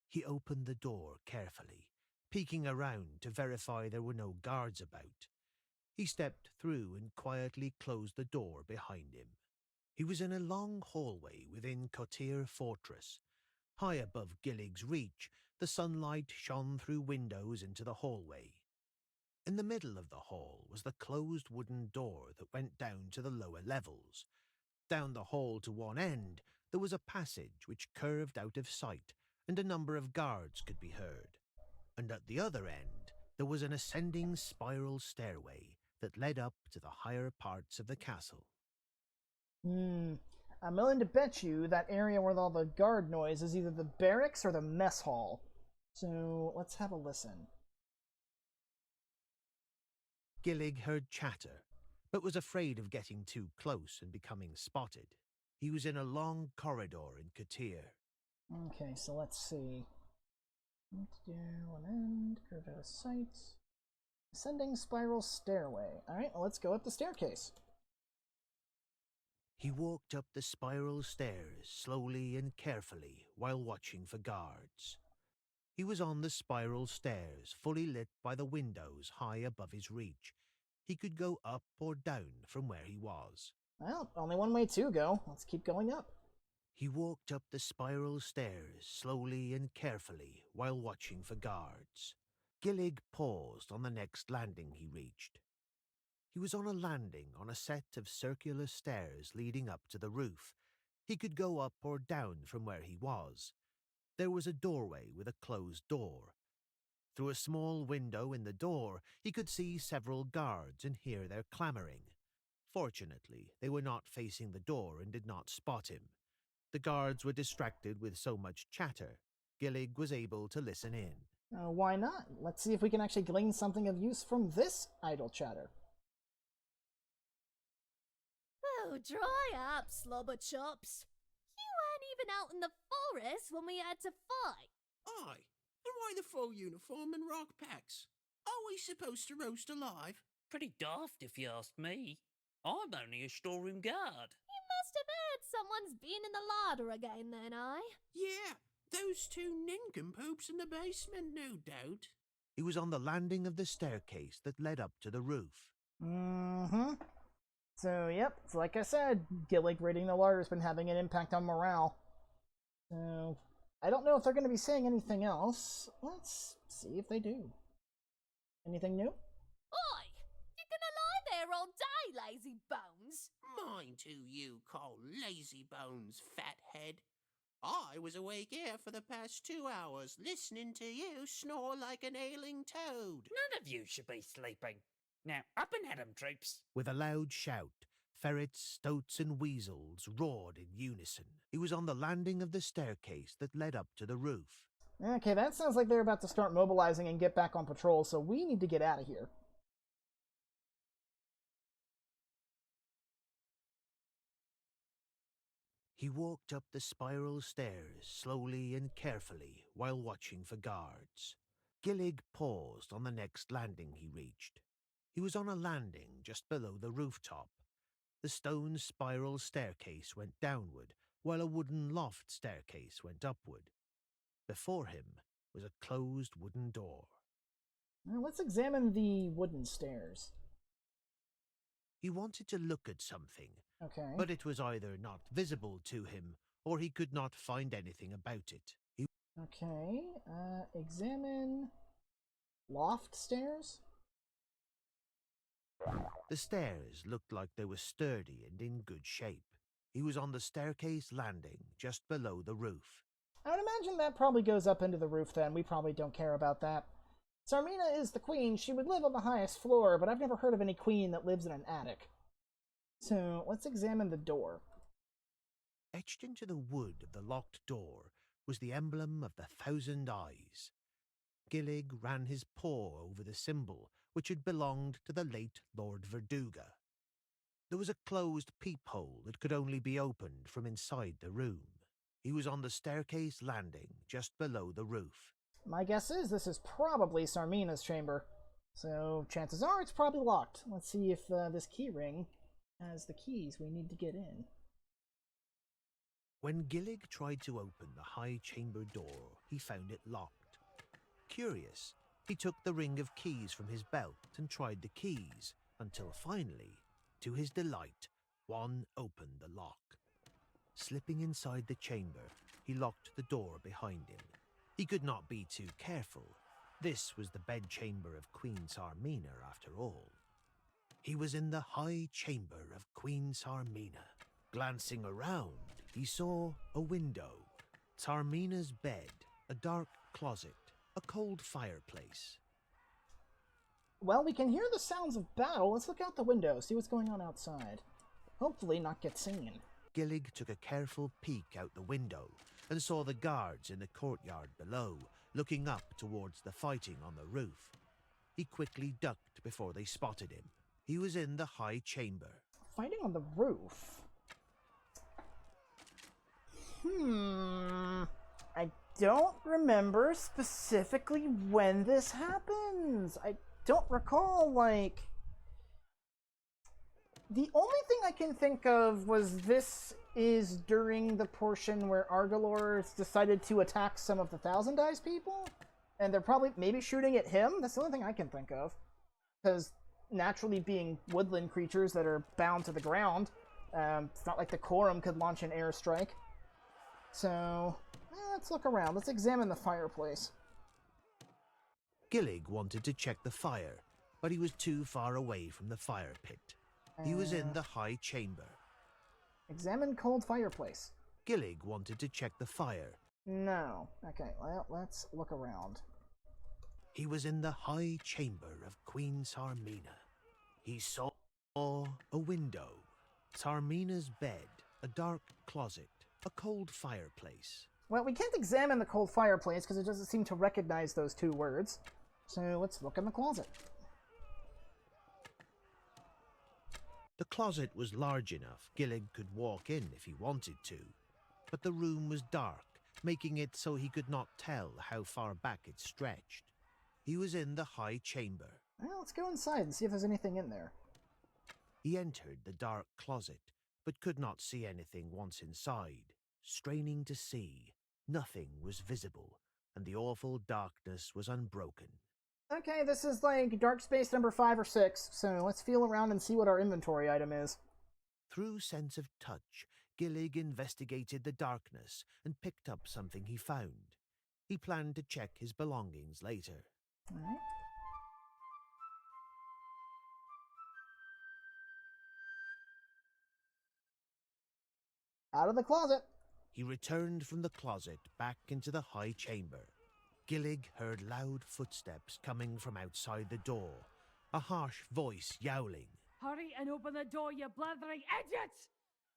He opened the door carefully, peeking around to verify there were no guards about. He stepped through and quietly closed the door behind him. He was in a long hallway within Kotir Fortress. High above Gillig's reach, the sunlight shone through windows into the hallway. In the middle of the hall was the closed wooden door that went down to the lower levels. Down the hall to one end, there was a passage which curved out of sight, and a number of guards could be heard. And at the other end, there was an ascending spiral stairway that led up to the higher parts of the castle. I'm willing to bet you that area with all the guard noise is either the barracks or the mess hall. So let's have a listen. Gillig heard chatter, but was afraid of getting too close and becoming spotted. He was in a long corridor in Kotir. Okay, so let's see. One end, curved out of sight. Ascending spiral stairway. Alright, well, let's go up the staircase. He walked up the spiral stairs slowly and carefully while watching for guards. He was on the spiral stairs, fully lit by the windows high above his reach. He could go up or down from where he was. Well, only one way to go. Let's keep going up. He walked up the spiral stairs slowly and carefully while watching for guards. Gillig paused on the next landing he reached. He was on a landing on a set of circular stairs leading up to the roof. He could go up or down from where he was. There was a doorway with a closed door. Through a small window in the door, he could see several guards and hear their clamoring. Fortunately, they were not facing the door and did not spot him. The guards were distracted with so much chatter. Gillig was able to listen in. Why not? Let's see if we can actually glean something of use from this idle chatter. Oh, dry up, slobber chops. You weren't even out in the forest when we had to fight. Aye, and why the full uniform and rock packs? Are we supposed to roast alive? Pretty daft if you ask me. I'm only a storeroom guard. You must have heard someone's been in the larder again then, Yeah, those two nincompoops in the basement, no doubt. He was on the landing of the staircase that led up to the roof. So, yep, it's like I said, Gillig raiding the larder has been having an impact on morale. So, I don't know if they're going to be saying anything else. Let's see if they do. Anything new? Oi! You're gonna lie there all day, lazy bones. Mind who you call lazy bones, fathead. I was awake here for the past 2 hours, listening to you snore like an ailing toad. None of you should be sleeping. Now, up and at 'em, troops. With a loud shout, ferrets, stoats, and weasels roared in unison. He was on the landing of the staircase that led up to the roof. Okay, that sounds like they're about to start mobilizing and get back on patrol, so we need to get out of here. He walked up the spiral stairs slowly and carefully while watching for guards. Gillig paused on the next landing he reached. He was on a landing just below the rooftop. The stone spiral staircase went downward, while a wooden loft staircase went upward. Before him was a closed wooden door. Now let's examine the wooden stairs. He wanted to look at something, Okay. but it was either not visible to him, or he could not find anything about it. Okay, examine loft stairs? The stairs looked like they were sturdy and in good shape. He was on the staircase landing just below the roof. I would imagine that probably goes up into the roof then. We probably don't care about that. Tsarmina is the queen. She would live on the highest floor, but I've never heard of any queen that lives in an attic. So let's examine the door. Etched into the wood of the locked door was the emblem of the 1,000 Eyes. Gillig ran his paw over the symbol, which had belonged to the late Lord Verduga. There was a closed peephole that could only be opened from inside the room. He was on the staircase landing just below the roof. My guess is this is probably Tsarmina's chamber. So chances are it's probably locked. Let's see if this key ring has the keys we need to get in. When Gillig tried to open the high chamber door, he found it locked. Curious, he took the ring of keys from his belt and tried the keys, until finally, to his delight, one opened the lock. Slipping inside the chamber, he locked the door behind him. He could not be too careful. This was the bedchamber of Queen Tsarmina, after all. He was in the high chamber of Queen Tsarmina. Glancing around, he saw a window, Tsarmina's bed, a dark closet, a cold fireplace. Well, we can hear the sounds of battle. Let's look out the window, see what's going on outside. Hopefully not get seen. Gillig took a careful peek out the window and saw the guards in the courtyard below, looking up towards the fighting on the roof. He quickly ducked before they spotted him. He was in the high chamber. Fighting on the roof? I don't remember specifically when this happens. I don't recall, like... The only thing I can think of was this is during the portion where Argalor decided to attack some of the Thousand Eyes people, and they're probably maybe shooting at him. That's the only thing I can think of. Because naturally being woodland creatures that are bound to the ground, it's not like the Quorum could launch an airstrike. So, let's look around. Let's examine the fireplace. Gillig wanted to check the fire, but he was too far away from the fire pit. He was in the high chamber. Examine cold fireplace. Gillig wanted to check the fire. No. Okay, well, let's look around. He was in the high chamber of Queen Tsarmina. He saw a window, Tsarmina's bed, a dark closet, a cold fireplace. Well, we can't examine the cold fireplace because it doesn't seem to recognize those two words. So let's look in the closet. The closet was large enough Gillig could walk in if he wanted to, but the room was dark, making it so he could not tell how far back it stretched. He was in the high chamber. Well, let's go inside and see if there's anything in there. He entered the dark closet, but could not see anything once inside. Straining to see, nothing was visible, and the awful darkness was unbroken. Okay, this is like dark space number 5 or 6, so let's feel around and see what our inventory item is. Through sense of touch, Gillig investigated the darkness and picked up something he found. He planned to check his belongings later. Alright. Out of the closet. He returned from the closet back into the high chamber. Gillig heard loud footsteps coming from outside the door, a harsh voice yowling. Hurry and open the door, you blithering idiots!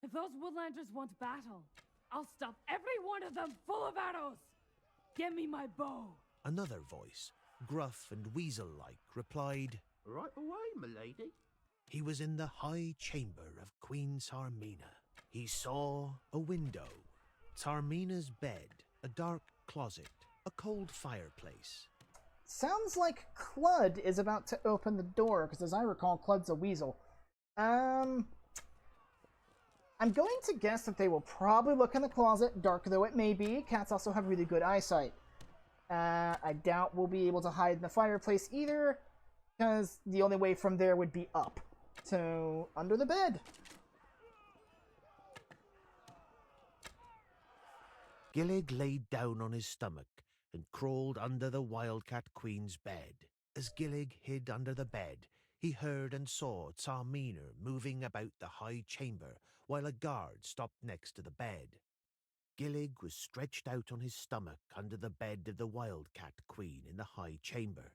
If those woodlanders want battle, I'll stuff every one of them full of arrows! Give me my bow! Another voice, gruff and weasel-like, replied, Right away, m'lady. He was in the high chamber of Queen Tsarmina. He saw a window, Tsarmina's bed, a dark closet, a cold fireplace. Sounds like Cludd is about to open the door, because as I recall, Cludd's a weasel. I'm going to guess that they will probably look in the closet, dark though it may be. Cats also have really good eyesight. I doubt we'll be able to hide in the fireplace either, because the only way from there would be up. So, under the bed. Gillig laid down on his stomach and crawled under the Wildcat Queen's bed. As Gillig hid under the bed, he heard and saw Tsarmina moving about the high chamber while a guard stopped next to the bed. Gillig was stretched out on his stomach under the bed of the Wildcat Queen in the high chamber.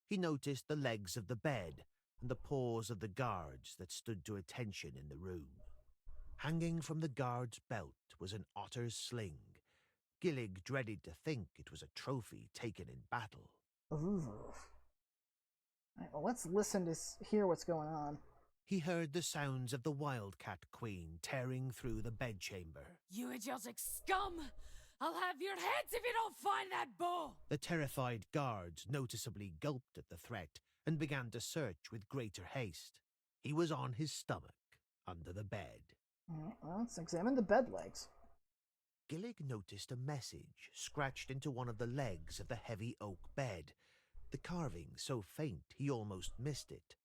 He noticed the legs of the bed and the paws of the guards that stood to attention in the room. Hanging from the guard's belt was an otter's sling. Gillig dreaded to think it was a trophy taken in battle. Ooh. Alright, well, let's listen to hear what's going on. He heard the sounds of the Wildcat Queen tearing through the bedchamber. You idiotic scum! I'll have your heads if you don't find that bow! The terrified guards noticeably gulped at the threat and began to search with greater haste. He was on his stomach, under the bed. Well, let's examine the bed legs. Gillig noticed a message scratched into one of the legs of the heavy oak bed, the carving so faint he almost missed it.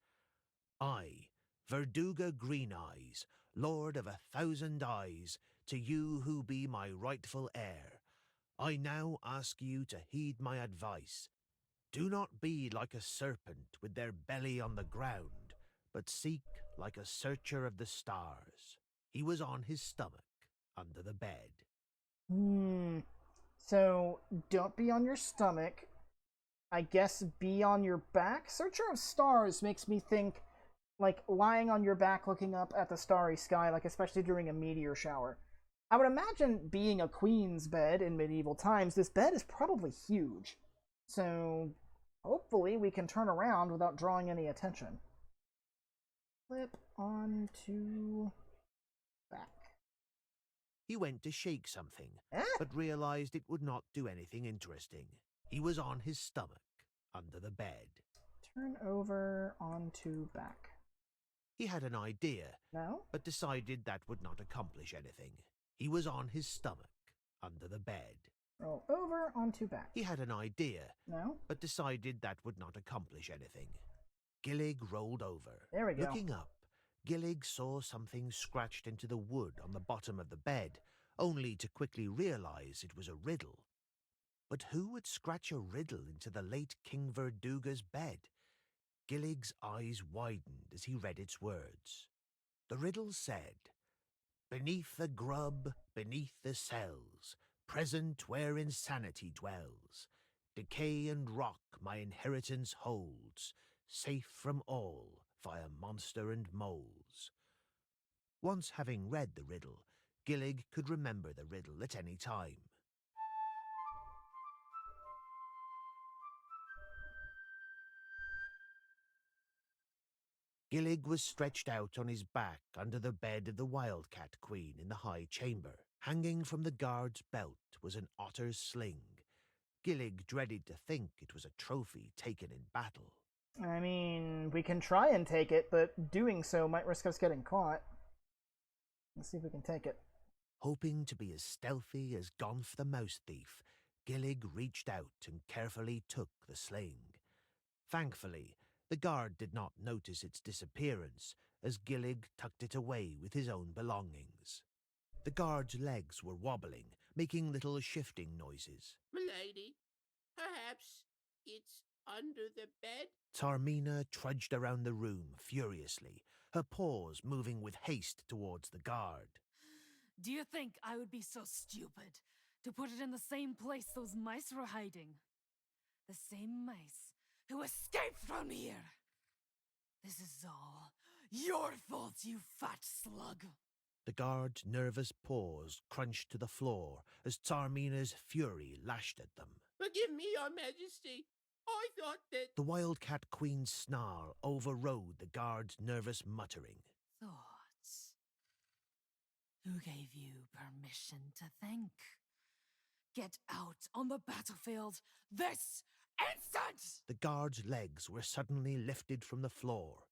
I, Verduga Greeneyes, Lord of 1,000 eyes, to you who be my rightful heir, I now ask you to heed my advice. Do not be like a serpent with their belly on the ground, but seek like a searcher of the stars. He was on his stomach, under the bed. So, don't be on your stomach. I guess be on your back? Searcher of stars makes me think, like, lying on your back looking up at the starry sky, like especially during a meteor shower. I would imagine being a queen's bed in medieval times, this bed is probably huge. So, hopefully we can turn around without drawing any attention. Flip onto back. He went to shake something, but realized it would not do anything interesting. He was on his stomach, under the bed. Turn over onto back. He had an idea, No? but decided that would not accomplish anything. He was on his stomach, under the bed. Roll over onto back. He had an idea, No? but decided that would not accomplish anything. Gillig rolled over. There we go. Looking up, Gillig saw something scratched into the wood on the bottom of the bed, only to quickly realize it was a riddle. But who would scratch a riddle into the late King Verduga's bed? Gillig's eyes widened as he read its words. The riddle said, "Beneath the grub, beneath the cells, present where insanity dwells, decay and rot my inheritance holds, safe from all via monster and moles." Once having read the riddle, Gillig could remember the riddle at any time. Gillig was stretched out on his back under the bed of the Wildcat Queen in the high chamber. Hanging from the guard's belt was an otter's sling. Gillig dreaded to think it was a trophy taken in battle. I mean, we can try and take it, but doing so might risk us getting caught. Let's see if we can take it. Hoping to be as stealthy as Gonf the Mouse Thief, Gillig reached out and carefully took the sling. Thankfully, the guard did not notice its disappearance, as Gillig tucked it away with his own belongings. The guard's legs were wobbling, making little shifting noises. Milady, perhaps it's under the bed? Tsarmina trudged around the room furiously, her paws moving with haste towards the guard. Do you think I would be so stupid to put it in the same place those mice were hiding? The same mice who escaped from here! This is all your fault, you fat slug! The guard's nervous paws crunched to the floor as Tsarmina's fury lashed at them. Forgive me, Your Majesty. I thought that... The Wildcat Queen's snarl overrode the guard's nervous muttering. Thoughts? Who gave you permission to think? Get out on the battlefield this instant! The guard's legs were suddenly lifted from the floor.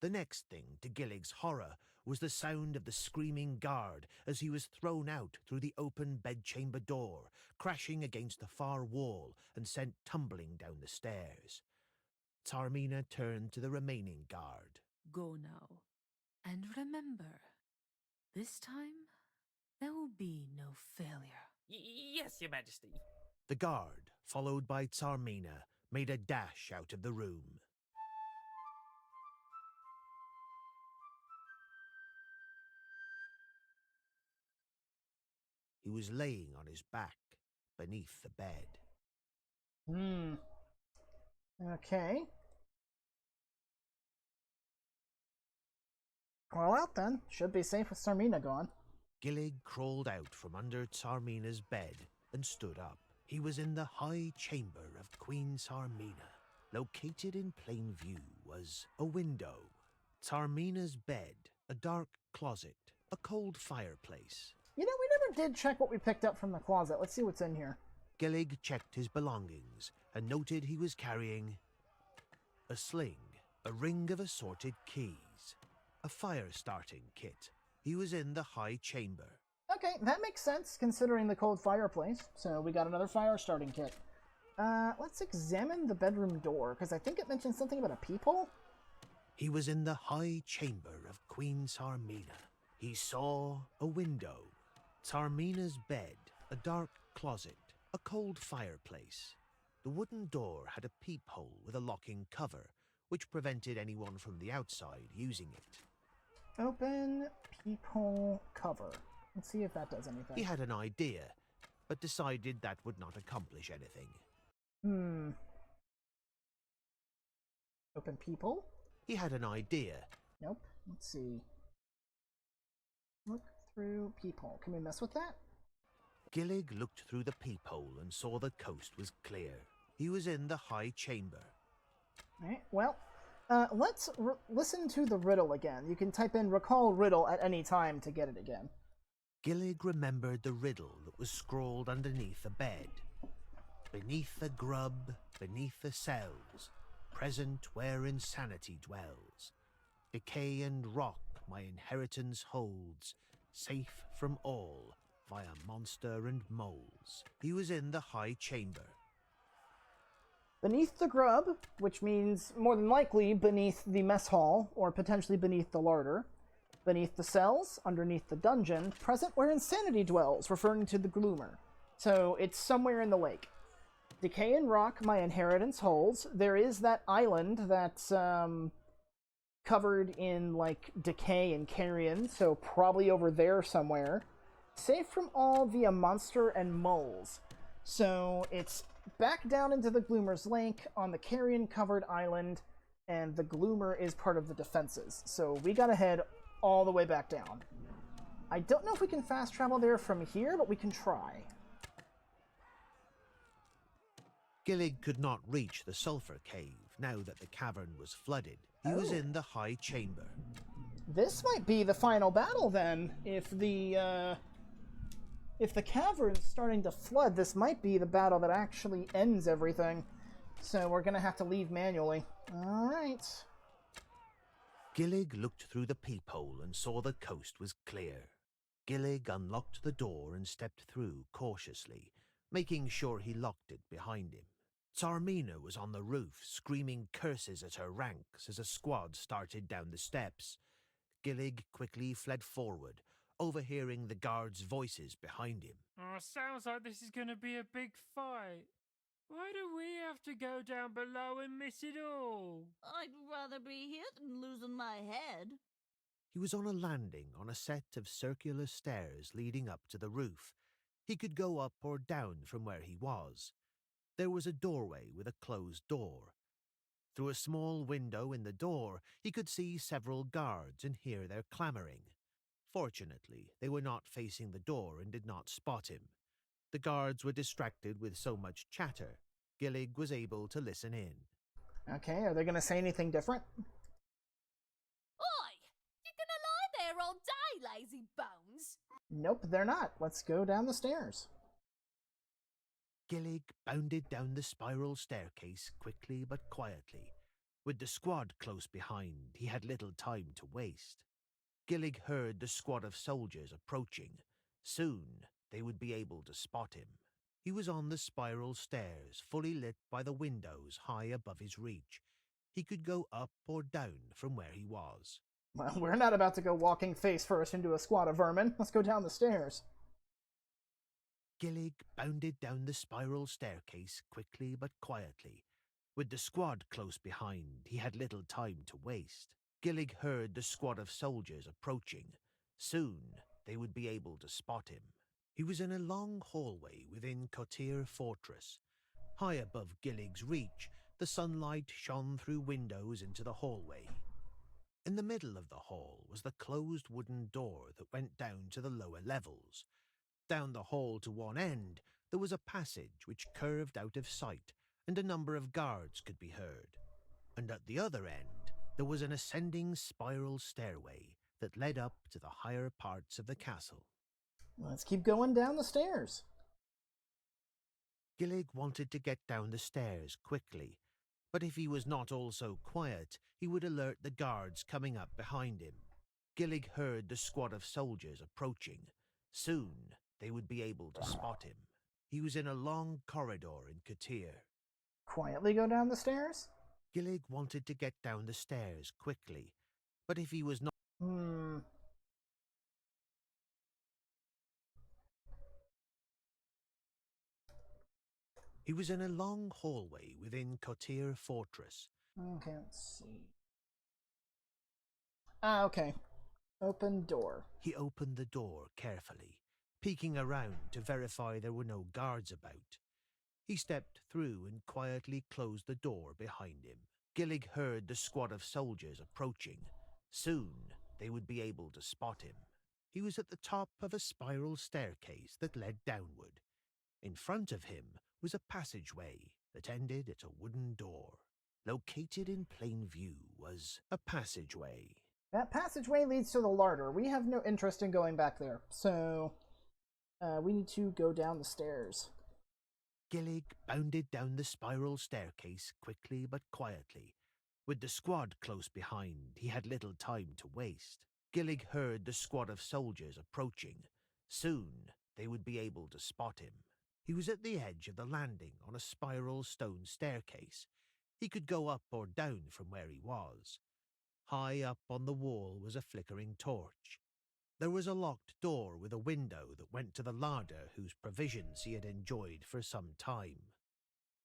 The next thing, to Gillig's horror, was the sound of the screaming guard as he was thrown out through the open bedchamber door, crashing against the far wall and sent tumbling down the stairs. Tsarmina turned to the remaining guard. Go now. And remember, this time, there will be no failure. Yes, Your Majesty. The guard, followed by Tsarmina, made a dash out of the room. He was laying on his back, beneath the bed. Okay. Crawl out then. Should be safe with Tsarmina gone. Gillig crawled out from under Tsarmina's bed and stood up. He was in the high chamber of Queen Tsarmina. Located in plain view was a window, Tsarmina's bed, a dark closet, a cold fireplace. You know, we never did check what we picked up from the closet. Let's see what's in here. Gillig checked his belongings and noted he was carrying a sling, a ring of assorted keys, a fire-starting kit. He was in the high chamber. Okay, that makes sense, considering the cold fireplace. So we got another fire-starting kit. Let's examine the bedroom door, because I think it mentioned something about a peephole? He was in the high chamber of Queen Tsarmina. He saw a window, Tsarmina's bed, a dark closet, a cold fireplace. The wooden door had a peephole with a locking cover, which prevented anyone from the outside using it. Open peephole cover. Let's see if that does anything. He had an idea, but decided that would not accomplish anything. Open peephole? He had an idea. Nope. Let's see. Look through peephole. Can we mess with that? Gillig looked through the peephole and saw the coast was clear. He was in the high chamber. Alright, well, let's listen to the riddle again. You can type in recall riddle at any time to get it again. Gillig remembered the riddle that was scrawled underneath the bed. Beneath the grub, beneath the cells, present where insanity dwells. Decay and rot my inheritance holds, safe from all, via monster and moles. He was in the high chamber. Beneath the grub, which means more than likely beneath the mess hall, or potentially beneath the larder. Beneath the cells, underneath the dungeon, present where insanity dwells, referring to the Gloomer. So it's somewhere in the lake. Decay and rock my inheritance holds. There is that island that's covered in, like, decay and carrion, so probably over there somewhere. Safe from all via monster and moles. So it's back down into the Gloomer's lake on the carrion-covered island, and the Gloomer is part of the defenses. So we gotta head all the way back down. I don't know if we can fast travel there from here, but we can try. Gillig could not reach the sulphur cave now that the cavern was flooded. He was in the high chamber. This might be the final battle then. If the cavern's starting to flood, this might be the battle that actually ends everything. So we're gonna have to leave manually. Alright. Gillig looked through the peephole and saw the coast was clear. Gillig unlocked the door and stepped through cautiously, making sure he locked it behind him. Tsarmina was on the roof, screaming curses at her ranks as a squad started down the steps. Gillig quickly fled forward, overhearing the guards' voices behind him. Oh, sounds like this is going to be a big fight. Why do we have to go down below and miss it all? I'd rather be here than losing my head. He was on a landing on a set of circular stairs leading up to the roof. He could go up or down from where he was. There was a doorway with a closed door. Through a small window in the door, he could see several guards and hear their clamoring. Fortunately, they were not facing the door and did not spot him. The guards were distracted with so much chatter. Gillig was able to listen in. Okay, are they gonna say anything different? Oi! You gonna lie there all day, lazy bones? Nope, they're not. Let's go down the stairs. Gillig bounded down the spiral staircase quickly but quietly. With the squad close behind, he had little time to waste. Gillig heard the squad of soldiers approaching. Soon, they would be able to spot him. He was on the spiral stairs, fully lit by the windows high above his reach. He could go up or down from where he was. Well, we're not about to go walking face first into a squad of vermin. Let's go down the stairs. Gillig bounded down the spiral staircase quickly but quietly. With the squad close behind, he had little time to waste. Gillig heard the squad of soldiers approaching. Soon, they would be able to spot him. He was in a long hallway within Kotir Fortress. High above Gillig's reach, the sunlight shone through windows into the hallway. In the middle of the hall was the closed wooden door that went down to the lower levels. Down the hall to one end, there was a passage which curved out of sight, and a number of guards could be heard. And at the other end, there was an ascending spiral stairway that led up to the higher parts of the castle. Let's keep going down the stairs. Gillig wanted to get down the stairs quickly, But if he was not also quiet, he would alert the guards coming up behind him. Gillig heard the squad of soldiers approaching. Soon, they would be able to spot him. He was in a long corridor in Katir. Quietly go down the stairs? Gillig wanted to get down the stairs quickly, but if he was not... He was in a long hallway within Kotir Fortress. Okay, let's see. Ah, okay. Open door. He opened the door carefully, peeking around to verify there were no guards about. He stepped through and quietly closed the door behind him. Gillig heard the squad of soldiers approaching. Soon, they would be able to spot him. He was at the top of a spiral staircase that led downward. In front of him was a passageway that ended at a wooden door. Located in plain view was a passageway. That passageway leads to the larder. We have no interest in going back there, so we need to go down the stairs. Gillig bounded down the spiral staircase quickly but quietly. With the squad close behind, he had little time to waste. Gillig heard the squad of soldiers approaching. Soon, they would be able to spot him. He was at the edge of the landing on a spiral stone staircase. He could go up or down from where he was. High up on the wall was a flickering torch. There was a locked door with a window that went to the larder whose provisions he had enjoyed for some time.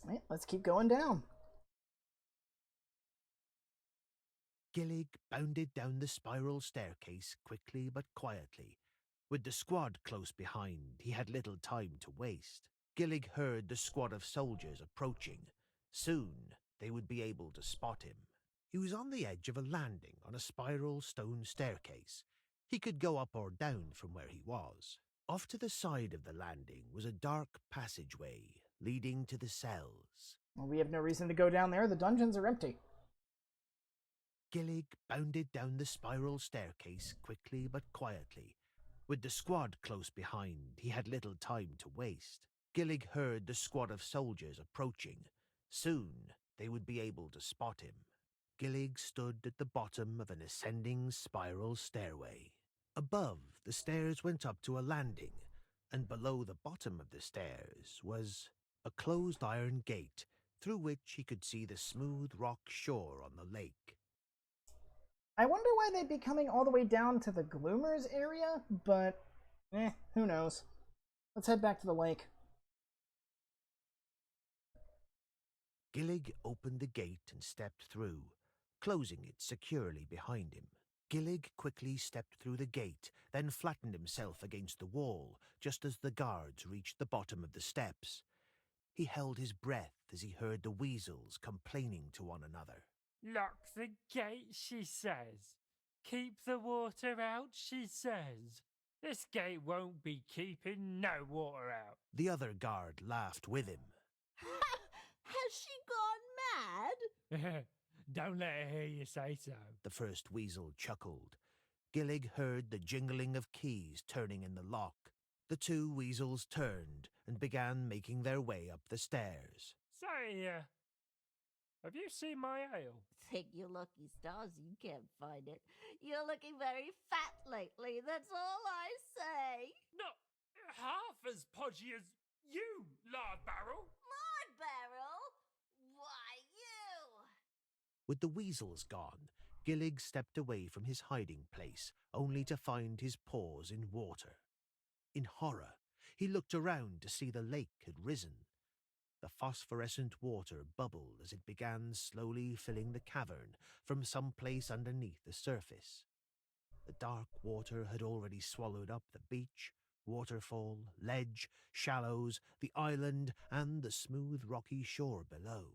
Right, let's keep going down. Gillig bounded down the spiral staircase quickly but quietly. With the squad close behind, he had little time to waste. Gillig heard the squad of soldiers approaching. Soon, they would be able to spot him. He was on the edge of a landing on a spiral stone staircase. He could go up or down from where he was. Off to the side of the landing was a dark passageway leading to the cells. Well, we have no reason to go down there. The dungeons are empty. Gillig bounded down the spiral staircase quickly but quietly. With the squad close behind, he had little time to waste. Gillig heard the squad of soldiers approaching. Soon, they would be able to spot him. Gillig stood at the bottom of an ascending spiral stairway. Above, the stairs went up to a landing, and below the bottom of the stairs was a closed iron gate through which he could see the smooth rock shore on the lake. I wonder why they'd be coming all the way down to the Gloomers area, but who knows. Let's head back to the lake. Gillig opened the gate and stepped through, closing it securely behind him. Gillig quickly stepped through the gate, then flattened himself against the wall just as the guards reached the bottom of the steps. He held his breath as he heard the weasels complaining to one another. Lock the gate, she says. Keep the water out, she says. This gate won't be keeping no water out. The other guard laughed with him. Has she gone mad? Don't let her hear you say so. The first weasel chuckled. Gillig heard the jingling of keys turning in the lock. The two weasels turned and began making their way up the stairs. Say, have you seen my ale? Take your lucky stars you can't find it. You're looking very fat lately, that's all I say. Not half as podgy as you, lard barrel. Lard barrel? Why, you! With the weasels gone, Gillig stepped away from his hiding place, only to find his paws in water. In horror, he looked around to see the lake had risen. The phosphorescent water bubbled as it began slowly filling the cavern from some place underneath the surface. The dark water had already swallowed up the beach, waterfall, ledge, shallows, the island, and the smooth rocky shore below.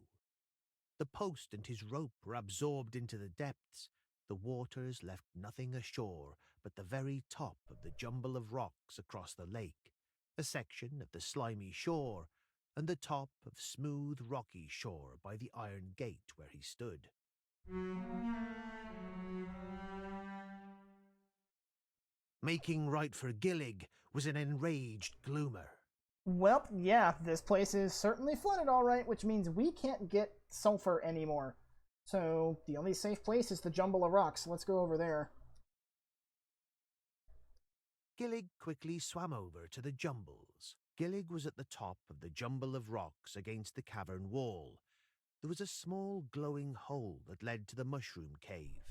The post and his rope were absorbed into the depths. The waters left nothing ashore but the very top of the jumble of rocks across the lake, a section of the slimy shore, and the top of smooth rocky shore by the iron gate where he stood. Making right for Gillig was an enraged Gloomer. Well, yeah, this place is certainly flooded all right, which means we can't get sulfur anymore. So the only safe place is the jumble of rocks. Let's go over there. Gillig quickly swam over to the jumbles. Gillig was at the top of the jumble of rocks against the cavern wall. There was a small glowing hole that led to the mushroom cave.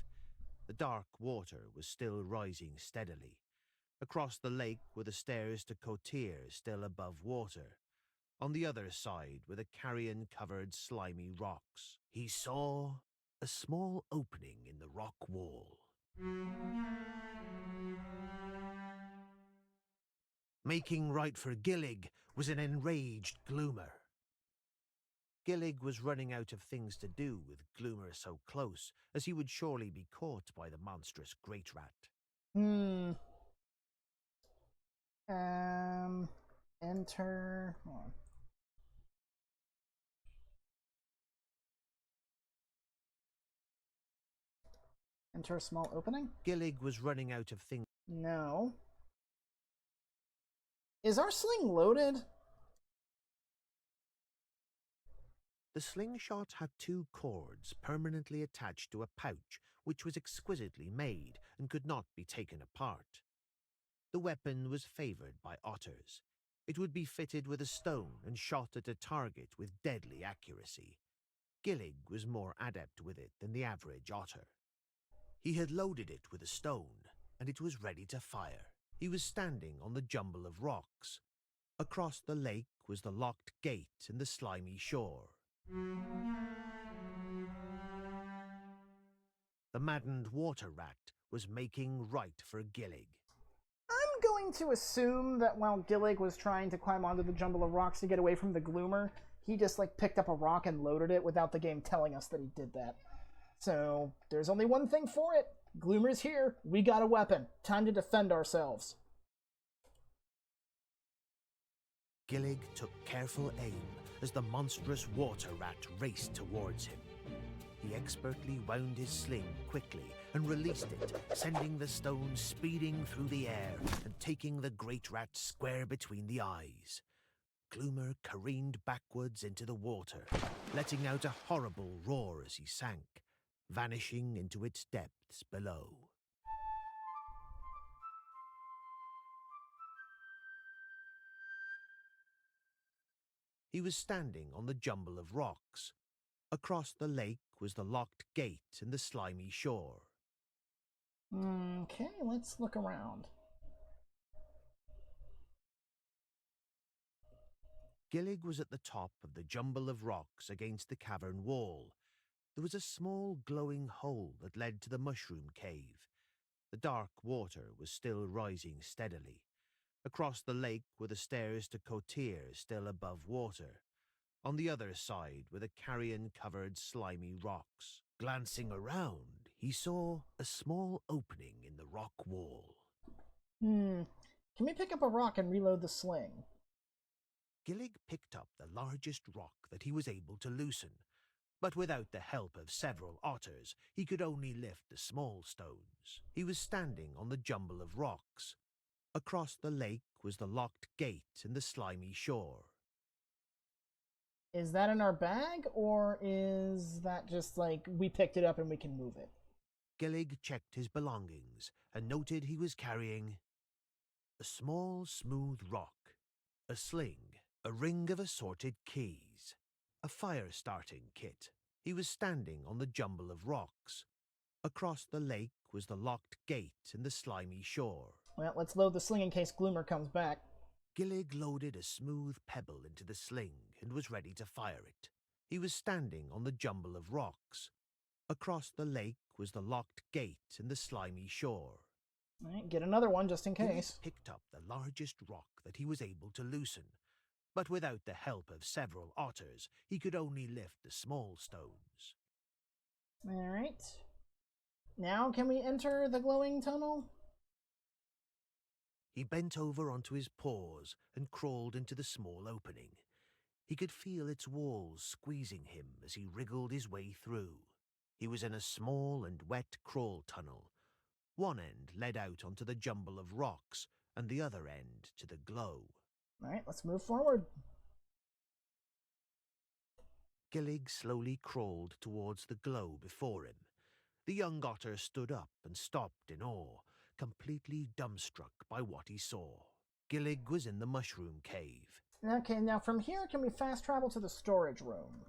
The dark water was still rising steadily. Across the lake were the stairs to Cotir, still above water. On the other side were the carrion-covered slimy rocks. He saw a small opening in the rock wall. Making right for Gillig was an enraged Gloomer. Gillig was running out of things to do with Gloomer so close, as he would surely be caught by the monstrous great rat. Enter. Hold on. Enter a small opening? Gillig was running out of things. No. Is our sling loaded? The slingshot had 2 cords permanently attached to a pouch which was exquisitely made and could not be taken apart. The weapon was favoured by otters. It would be fitted with a stone and shot at a target with deadly accuracy. Gillig was more adept with it than the average otter. He had loaded it with a stone, and it was ready to fire. He was standing on the jumble of rocks. Across the lake was the locked gate and the slimy shore. The maddened water rat was making right for Gillig. I'm going to assume that while Gillig was trying to climb onto the jumble of rocks to get away from the Gloomer, he just picked up a rock and loaded it without the game telling us that he did that. So there's only one thing for it. Gloomer's here. We got a weapon. Time to defend ourselves. Gillig took careful aim as the monstrous water rat raced towards him. He expertly wound his sling quickly and released it, sending the stone speeding through the air and taking the great rat square between the eyes. Gloomer careened backwards into the water, letting out a horrible roar as he sank, vanishing into its depths below. He was standing on the jumble of rocks. Across the lake was the locked gate and the slimy shore. Okay, let's look around. Gillig was at the top of the jumble of rocks against the cavern wall. There was a small glowing hole that led to the mushroom cave. The dark water was still rising steadily. Across the lake were the stairs to Cotir, still above water. On the other side were the carrion-covered slimy rocks. Glancing around, he saw a small opening in the rock wall. Can we pick up a rock and reload the sling? Gillig picked up the largest rock that he was able to loosen, but without the help of several otters, he could only lift the small stones. He was standing on the jumble of rocks. Across the lake was the locked gate and the slimy shore. Is that in our bag, or is that just we picked it up and we can move it? Gillig checked his belongings and noted he was carrying a small, smooth rock, a sling, a ring of assorted keys, a fire-starting kit. He was standing on the jumble of rocks. Across the lake was the locked gate and the slimy shore. Well, let's load the sling in case Gloomer comes back. Gillig loaded a smooth pebble into the sling and was ready to fire it. He was standing on the jumble of rocks. Across the lake was the locked gate and the slimy shore. All right, get another one just in case. Gillig picked up the largest rock that he was able to loosen, but without the help of several otters, he could only lift the small stones. All right. Now can we enter the glowing tunnel? He bent over onto his paws and crawled into the small opening. He could feel its walls squeezing him as he wriggled his way through. He was in a small and wet crawl tunnel. One end led out onto the jumble of rocks, and the other end to the glow. Alright, let's move forward. Gillig slowly crawled towards the glow before him. The young otter stood up and stopped in awe, completely dumbstruck by what he saw. Gillig was in the mushroom cave. Okay, now from here, can we fast travel to the storage room?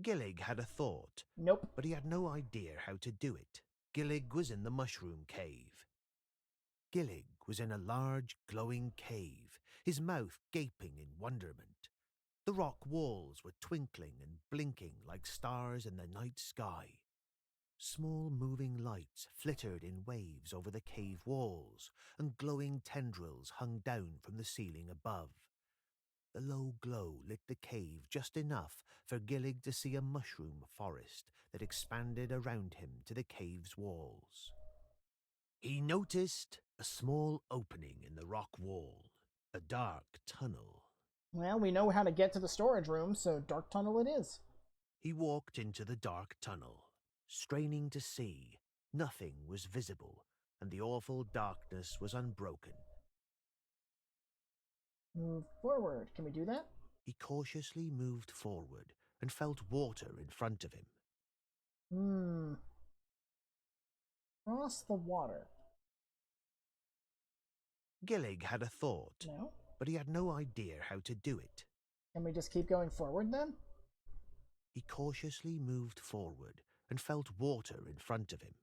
Gillig had a thought. Nope. But he had no idea how to do it. Gillig was in the mushroom cave. Gillig was in a large, glowing cave, his mouth gaping in wonderment. The rock walls were twinkling and blinking like stars in the night sky. Small moving lights flittered in waves over the cave walls, and glowing tendrils hung down from the ceiling above. The low glow lit the cave just enough for Gillig to see a mushroom forest that expanded around him to the cave's walls. He noticed a small opening in the rock wall, a dark tunnel. Well, we know how to get to the storage room, so dark tunnel it is. He walked into the dark tunnel. Straining to see, nothing was visible, and the awful darkness was unbroken. Move forward. Can we do that? He cautiously moved forward and felt water in front of him. Cross the water. Gillig had a thought, No? but he had no idea how to do it. Can we just keep going forward then? He cautiously moved forward and felt water in front of him.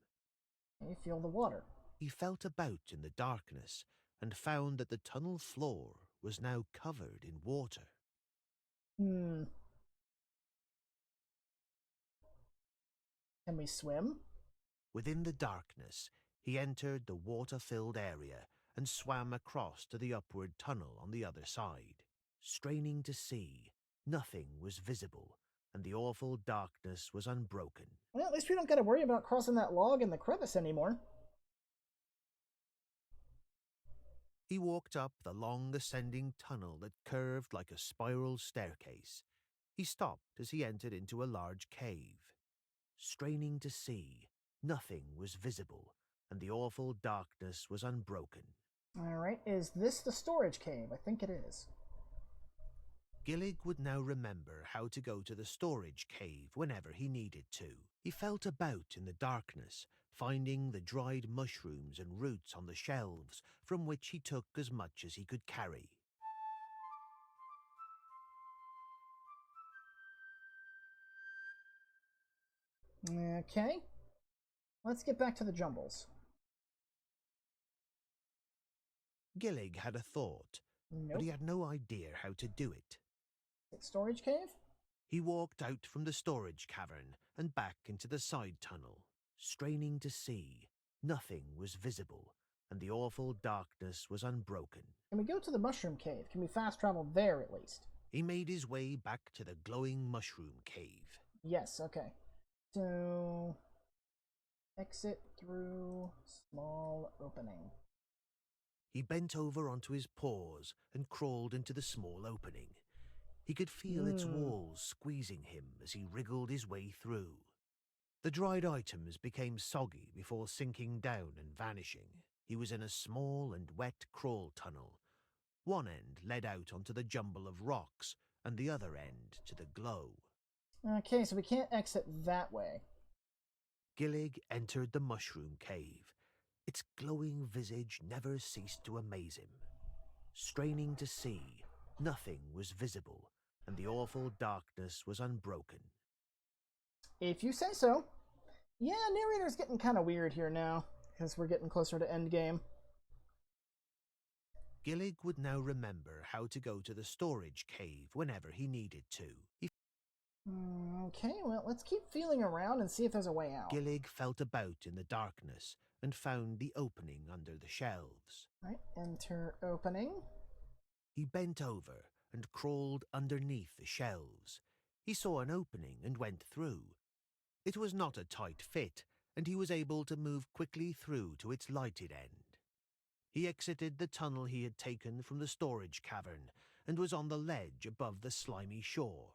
Okay, feel the water. He felt about in the darkness and found that the tunnel floor was now covered in water. Can we swim? Within the darkness, he entered the water-filled area and swam across to the upward tunnel on the other side. Straining to see, nothing was visible, and the awful darkness was unbroken. Well, at least we don't gotta worry about crossing that log in the crevice anymore. He walked up the long ascending tunnel that curved like a spiral staircase. He stopped as he entered into a large cave. Straining to see, nothing was visible, and the awful darkness was unbroken. Alright, is this the storage cave? I think it is. Gillig would now remember how to go to the storage cave whenever he needed to. He felt about in the darkness, finding the dried mushrooms and roots on the shelves, from which he took as much as he could carry. Okay. Let's get back to the jumbles. Gillig had a thought, but he had no idea how to do it. Storage cave? He walked out from the storage cavern and back into the side tunnel. Straining to see, nothing was visible, and the awful darkness was unbroken. Can we go to the mushroom cave? Can we fast travel there at least? He made his way back to the glowing mushroom cave. Yes, okay. So, exit through small opening. He bent over onto his paws and crawled into the small opening. He could feel its walls squeezing him as he wriggled his way through. The dried items became soggy before sinking down and vanishing. He was in a small and wet crawl tunnel. One end led out onto the jumble of rocks, and the other end to the glow. Okay, so we can't exit that way. Gillig entered the mushroom cave. Its glowing visage never ceased to amaze him. Straining to see, nothing was visible, and the awful darkness was unbroken. If you say so. Yeah, narrator's getting kind of weird here now, because we're getting closer to endgame. Gillig would now remember how to go to the storage cave whenever he needed to. Okay, well, let's keep feeling around and see if there's a way out. Gillig felt about in the darkness and found the opening under the shelves. Right, enter opening. He bent over and crawled underneath the shelves. He saw an opening and went through. It was not a tight fit, and he was able to move quickly through to its lighted end. He exited the tunnel he had taken from the storage cavern and was on the ledge above the slimy shore.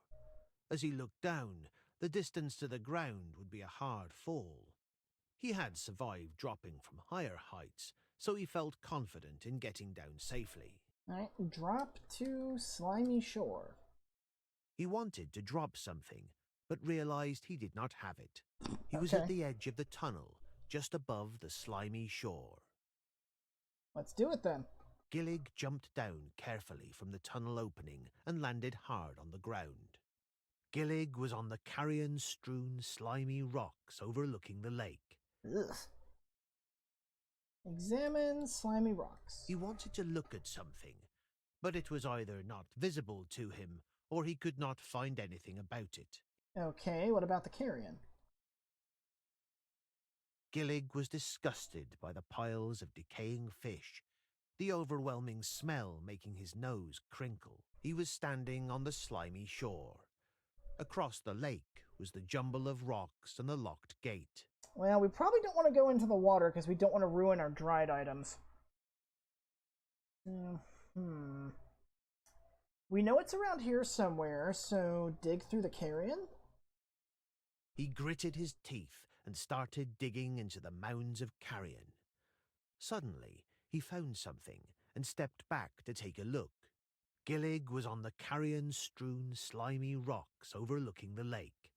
As he looked down, the distance to the ground would be a hard fall. He had survived dropping from higher heights, so he felt confident in getting down safely. Alright, drop to slimy shore. He wanted to drop something, but realized he did not have it. He was at the edge of the tunnel, just above the slimy shore. Let's do it then. Gillig jumped down carefully from the tunnel opening and landed hard on the ground. Gillig was on the carrion-strewn slimy rocks overlooking the lake. Ugh. Examine slimy rocks. He wanted to look at something, but it was either not visible to him or he could not find anything about it. Okay, what about the carrion? Gillig was disgusted by the piles of decaying fish, the overwhelming smell making his nose crinkle. He was standing on the slimy shore. Across the lake was the jumble of rocks and the locked gate. Well, we probably don't want to go into the water because we don't want to ruin our dried items. We know it's around here somewhere, so dig through the carrion? He gritted his teeth and started digging into the mounds of carrion. Suddenly, he found something and stepped back to take a look. Gillig was on the carrion-strewn slimy rocks overlooking the lake.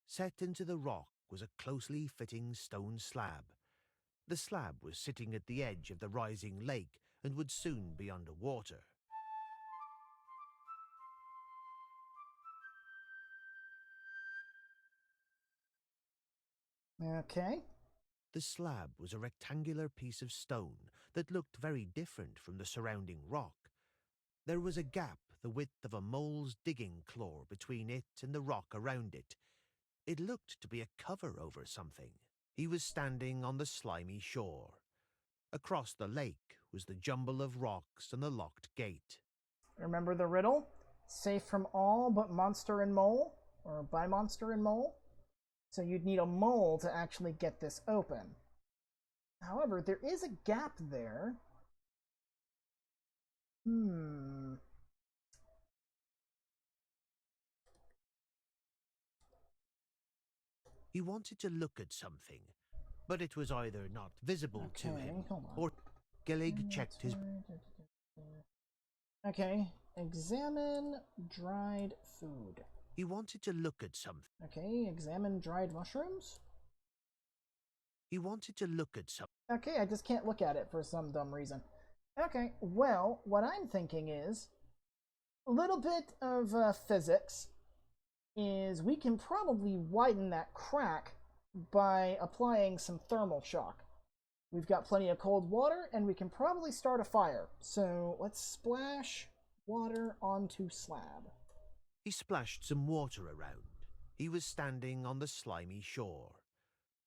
Set into the rock was a closely fitting stone slab. The slab was sitting at the edge of the rising lake and would soon be underwater. Okay. The slab was a rectangular piece of stone that looked very different from the surrounding rock. There was a gap the width of a mole's digging claw between it and the rock around it. It looked to be a cover over something. He was standing on the slimy shore. Across the lake was the jumble of rocks and the locked gate. Remember the riddle? Safe from all but monster and mole? Or by monster and mole? So you'd need a mole to actually get this open. However, there is a gap there. He wanted to look at something, but it was either not visible to him or Gillig checked his... Okay, examine dried food. He wanted to look at something. Okay, examine dried mushrooms. He wanted to look at something. Okay, I just can't look at it for some dumb reason. Okay, well, what I'm thinking is a little bit of physics is we can probably widen that crack by applying some thermal shock. We've got plenty of cold water, and we can probably start a fire. So let's splash water onto slab. He splashed some water around. He was standing on the slimy shore.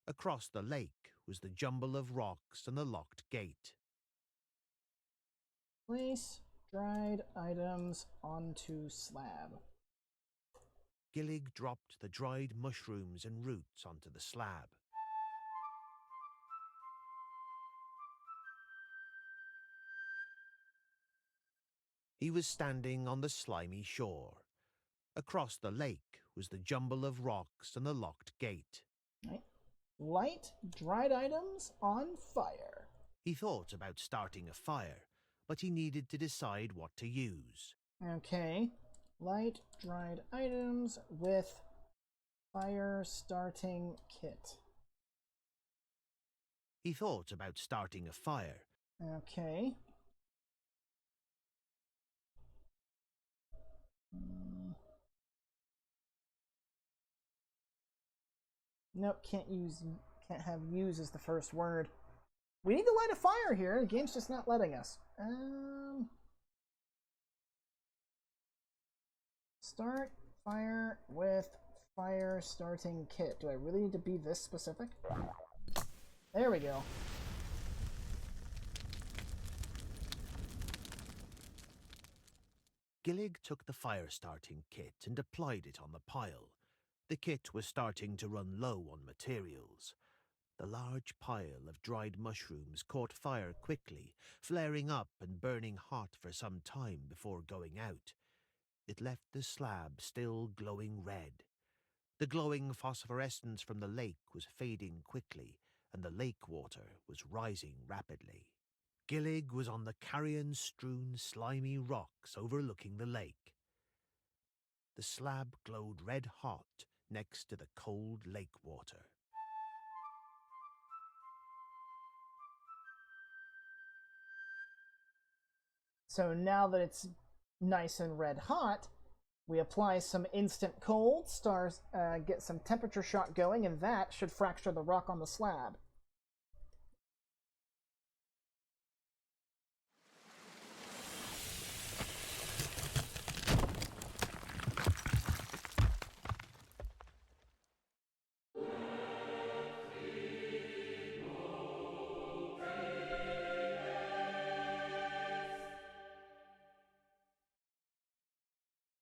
Across the lake was the jumble of rocks and the locked gate. Place dried items onto slab. Gillig dropped the dried mushrooms and roots onto the slab. He was standing on the slimy shore. Across the lake was the jumble of rocks and the locked gate. Right. Light dried items on fire. He thought about starting a fire, but he needed to decide what to use. Okay. Light dried items with fire starting kit. He thought about starting a fire. Okay. Nope, can't have use as the first word. We need to light a fire here. The game's just not letting us. Start fire with fire starting kit. Do I really need to be this specific? There we go. Gillig took the fire starting kit and applied it on the pile. The kit was starting to run low on materials. The large pile of dried mushrooms caught fire quickly, flaring up and burning hot for some time before going out. It left the slab still glowing red. The glowing phosphorescence from the lake was fading quickly, and the lake water was rising rapidly. Gillig was on the carrion-strewn slimy rocks overlooking the lake. The slab glowed red-hot next to the cold lake water. So now that it's nice and red hot, we apply some instant cold, get some temperature shock going, and that should fracture the rock on the slab.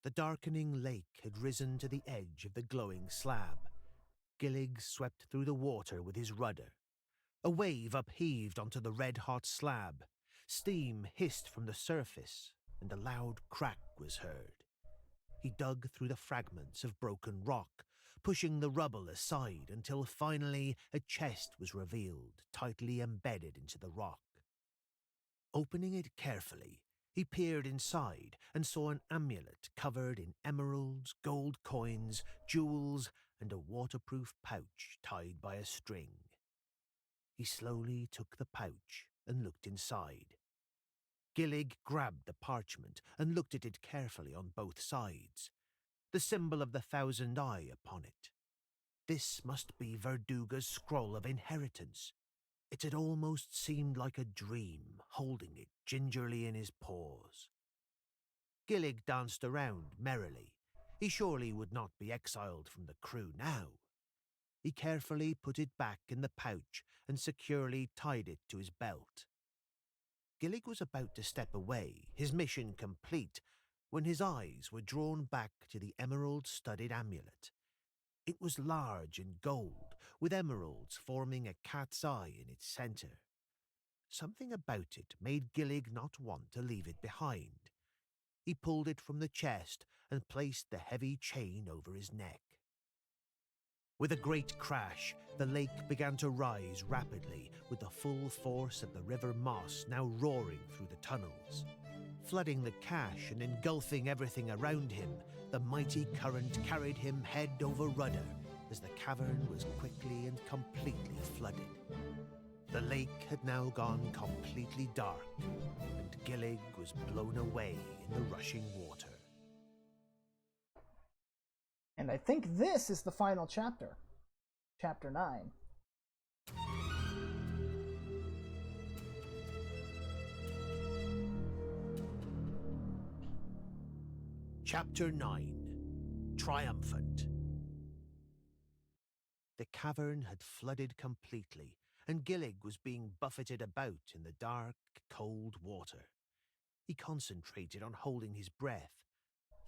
The darkening lake had risen to the edge of the glowing slab. Gillig swept through the water with his rudder. A wave upheaved onto the red-hot slab. Steam hissed from the surface, and a loud crack was heard. He dug through the fragments of broken rock, pushing the rubble aside until finally a chest was revealed, tightly embedded into the rock. Opening it carefully, he peered inside and saw an amulet covered in emeralds, gold coins, jewels, and a waterproof pouch tied by a string. He slowly took the pouch and looked inside. Gillig grabbed the parchment and looked at it carefully on both sides. The symbol of the thousand eye upon it. This must be Verduga's scroll of inheritance. It had almost seemed like a dream, holding it gingerly in his paws. Gillig danced around merrily. He surely would not be exiled from the crew now. He carefully put it back in the pouch and securely tied it to his belt. Gillig was about to step away, his mission complete, when his eyes were drawn back to the emerald-studded amulet. It was large and gold, with emeralds forming a cat's eye in its centre. Something about it made Gillig not want to leave it behind. He pulled it from the chest and placed the heavy chain over his neck. With a great crash, the lake began to rise rapidly, with the full force of the river Moss now roaring through the tunnels. Flooding the cache and engulfing everything around him, the mighty current carried him head over rudder as the cavern was quickly and completely flooded. The lake had now gone completely dark, and Gillig was blown away in the rushing water. And I think this is the final chapter. Chapter 9. Chapter 9. Triumphant. The cavern had flooded completely, and Gillig was being buffeted about in the dark, cold water. He concentrated on holding his breath.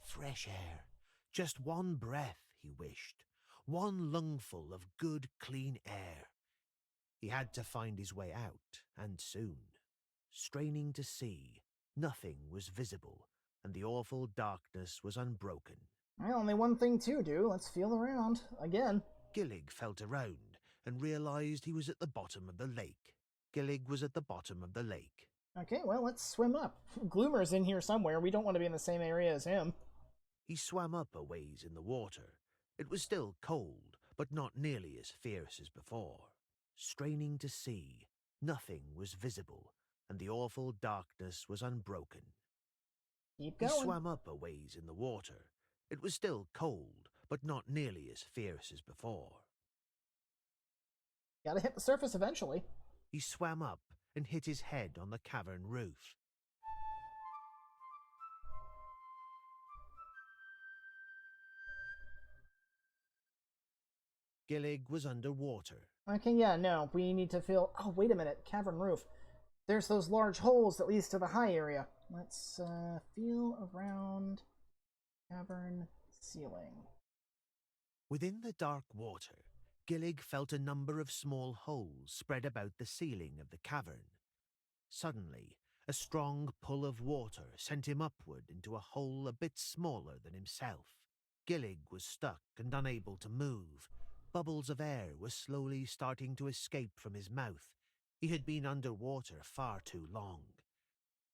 Fresh air. Just one breath, he wished. One lungful of good, clean air. He had to find his way out, and soon. Straining to see, nothing was visible, and the awful darkness was unbroken. Well, only one thing to do. Let's feel around. Again. Gillig felt around and realized he was at the bottom of the lake. Gillig was at the bottom of the lake. Okay, well, let's swim up. Gloomer's in here somewhere. We don't want to be in the same area as him. He swam up a ways in the water. It was still cold, but not nearly as fierce as before. Straining to see, nothing was visible, and the awful darkness was unbroken. Keep going. He swam up a ways in the water. It was still cold, but not nearly as fierce as before. Gotta hit the surface eventually. He swam up and hit his head on the cavern roof. Gillig was underwater. Okay, yeah, no, we need to feel... Oh, wait a minute, cavern roof. There's those large holes that leads to the high area. Let's feel around cavern ceiling. Within the dark water, Gillig felt a number of small holes spread about the ceiling of the cavern. Suddenly, a strong pull of water sent him upward into a hole a bit smaller than himself. Gillig was stuck and unable to move. Bubbles of air were slowly starting to escape from his mouth. He had been underwater far too long.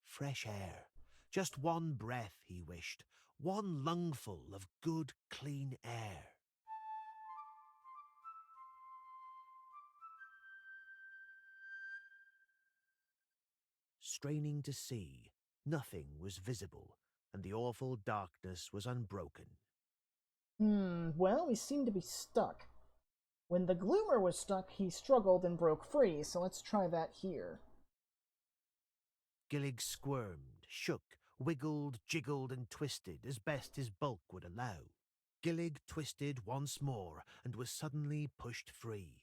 Fresh air. Just one breath, he wished. One lungful of good, clean air. Straining to see, nothing was visible, and the awful darkness was unbroken. Well, we seem to be stuck. When the Gloomer was stuck, he struggled and broke free, so let's try that here. Gillig squirmed, shook, wiggled, jiggled, and twisted as best his bulk would allow. Gillig twisted once more and was suddenly pushed free.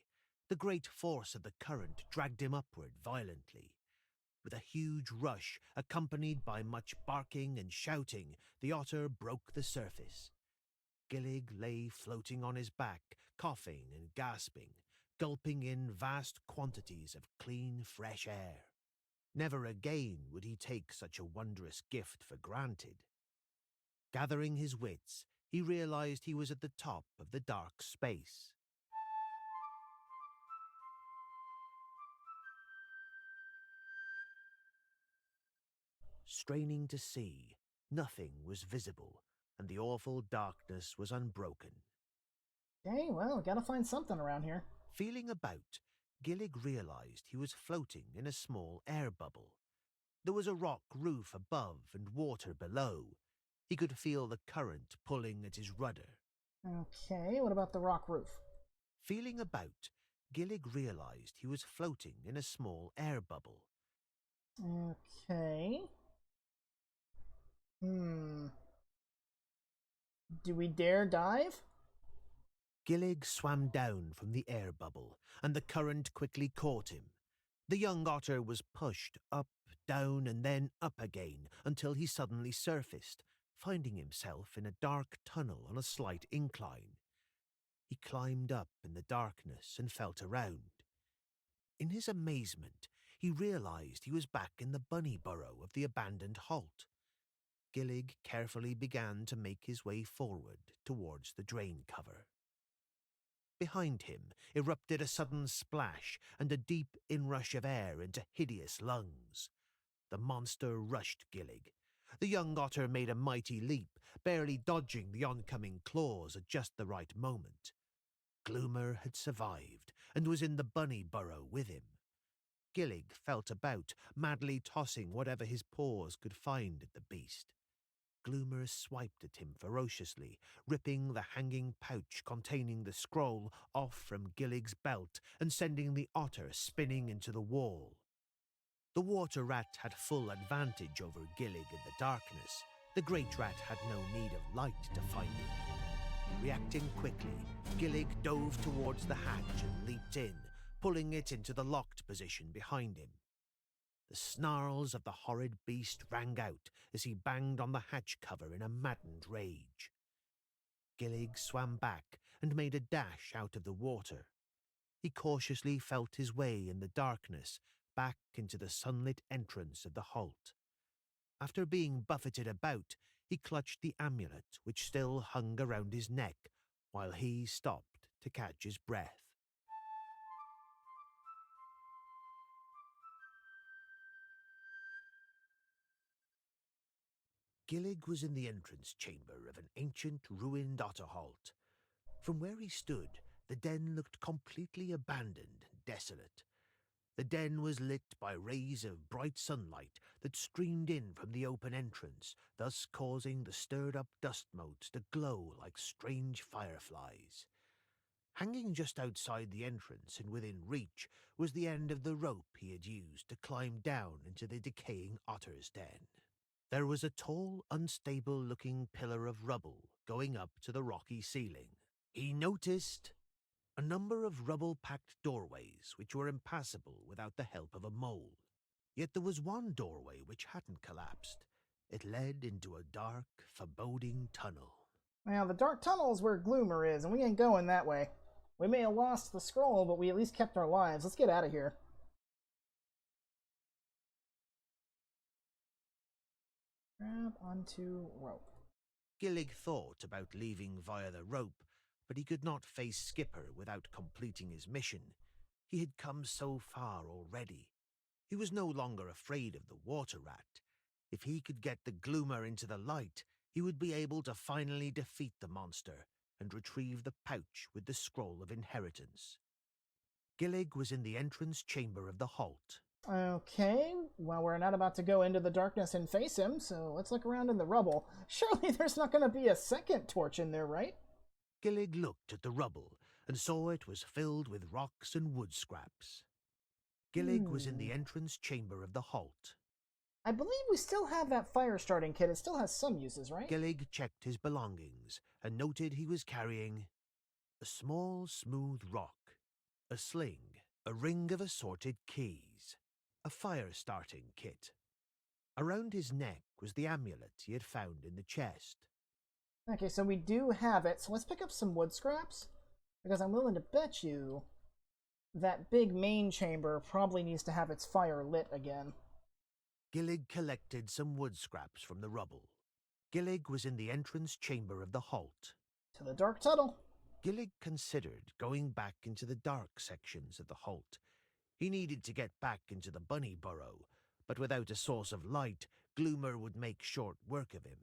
The great force of the current dragged him upward violently. With a huge rush, accompanied by much barking and shouting, the otter broke the surface. Gillig lay floating on his back, coughing and gasping, gulping in vast quantities of clean, fresh air. Never again would he take such a wondrous gift for granted. Gathering his wits, he realized he was at the top of the dark space. Straining to see, nothing was visible, and the awful darkness was unbroken. Okay, well, gotta find something around here. Feeling about, Gillig realized he was floating in a small air bubble. There was a rock roof above and water below. He could feel the current pulling at his rudder. Okay, what about the rock roof? Feeling about, Gillig realized he was floating in a small air bubble. Okay. Do we dare dive? Gillig swam down from the air bubble, and the current quickly caught him. The young otter was pushed up, down, and then up again until he suddenly surfaced, finding himself in a dark tunnel on a slight incline. He climbed up in the darkness and felt around. In his amazement, he realized he was back in the bunny burrow of the abandoned halt. Gillig carefully began to make his way forward towards the drain cover. Behind him erupted a sudden splash and a deep inrush of air into hideous lungs. The monster rushed Gillig. The young otter made a mighty leap, barely dodging the oncoming claws at just the right moment. Gloomer had survived and was in the bunny burrow with him. Gillig felt about, madly tossing whatever his paws could find at the beast. Gloomer swiped at him ferociously, ripping the hanging pouch containing the scroll off from Gillig's belt and sending the otter spinning into the wall. The water rat had full advantage over Gillig in the darkness. The great rat had no need of light to find him. Reacting quickly, Gillig dove towards the hatch and leaped in, pulling it into the locked position behind him. The snarls of the horrid beast rang out as he banged on the hatch cover in a maddened rage. Gillig swam back and made a dash out of the water. He cautiously felt his way in the darkness back into the sunlit entrance of the halt. After being buffeted about, he clutched the amulet which still hung around his neck while he stopped to catch his breath. Gillig was in the entrance chamber of an ancient, ruined otter halt. From where he stood, the den looked completely abandoned and desolate. The den was lit by rays of bright sunlight that streamed in from the open entrance, thus causing the stirred-up dust motes to glow like strange fireflies. Hanging just outside the entrance and within reach was the end of the rope he had used to climb down into the decaying otter's den. There was a tall, unstable-looking pillar of rubble going up to the rocky ceiling. He noticed a number of rubble-packed doorways which were impassable without the help of a mole. Yet there was one doorway which hadn't collapsed. It led into a dark, foreboding tunnel. Well, the dark tunnel is where Gloomer is, and we ain't going that way. We may have lost the scroll, but we at least kept our lives. Let's get out of here. Grab onto rope. Gillig thought about leaving via the rope, but he could not face Skipper without completing his mission. He had come so far already. He was no longer afraid of the water rat. If he could get the Gloomer into the light, he would be able to finally defeat the monster and retrieve the pouch with the scroll of inheritance. Gillig was in the entrance chamber of the Halt. Okay, well, we're not about to go into the darkness and face him, so let's look around in the rubble. Surely there's not going to be a second torch in there, right? Gillig looked at the rubble and saw it was filled with rocks and wood scraps. Gillig was in the entrance chamber of the Halt. I believe we still have that fire starting kit. It still has some uses, right? Gillig checked his belongings and noted he was carrying a small, smooth rock, a sling, a ring of assorted keys, a fire-starting kit. Around his neck was the amulet he had found in the chest. Okay, so we do have it. So let's pick up some wood scraps, because I'm willing to bet you that big main chamber probably needs to have its fire lit again. Gillig collected some wood scraps from the rubble. Gillig was in the entrance chamber of the Halt. To the dark tunnel. Gillig considered going back into the dark sections of the Halt. He needed to get back into the bunny burrow, but without a source of light, Gloomer would make short work of him.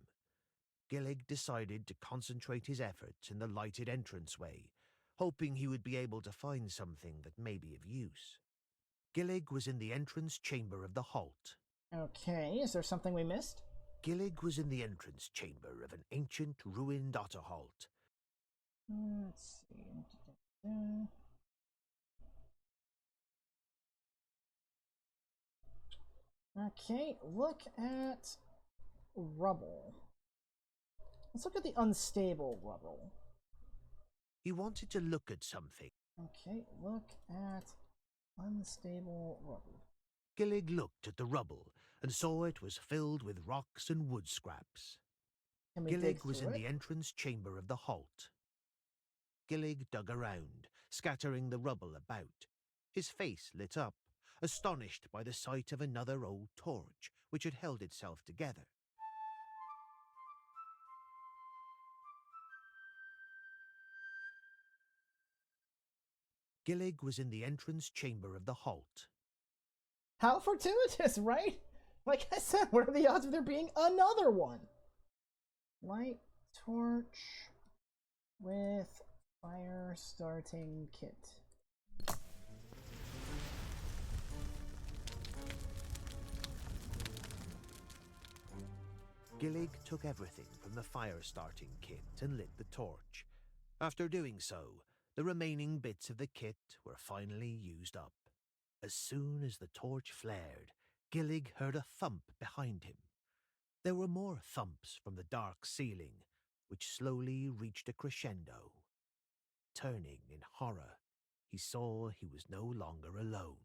Gillig decided to concentrate his efforts in the lighted entranceway, hoping he would be able to find something that may be of use. Gillig was in the entrance chamber of the Halt. Okay, is there something we missed? Gillig was in the entrance chamber of an ancient, ruined otter halt. Let's see. Okay, look at rubble. Let's look at the unstable rubble. He wanted to look at something. Okay, look at unstable rubble. Gillig looked at the rubble and saw it was filled with rocks and wood scraps. Gillig was in the entrance chamber of the Halt. Gillig dug around, scattering the rubble about. His face lit up, astonished by the sight of another old torch, which had held itself together. Gillig was in the entrance chamber of the Halt. How fortuitous, right? Like I said, what are the odds of there being another one? Light torch with fire starting kit. Gillig took everything from the fire-starting kit and lit the torch. After doing so, the remaining bits of the kit were finally used up. As soon as the torch flared, Gillig heard a thump behind him. There were more thumps from the dark ceiling, which slowly reached a crescendo. Turning in horror, he saw he was no longer alone.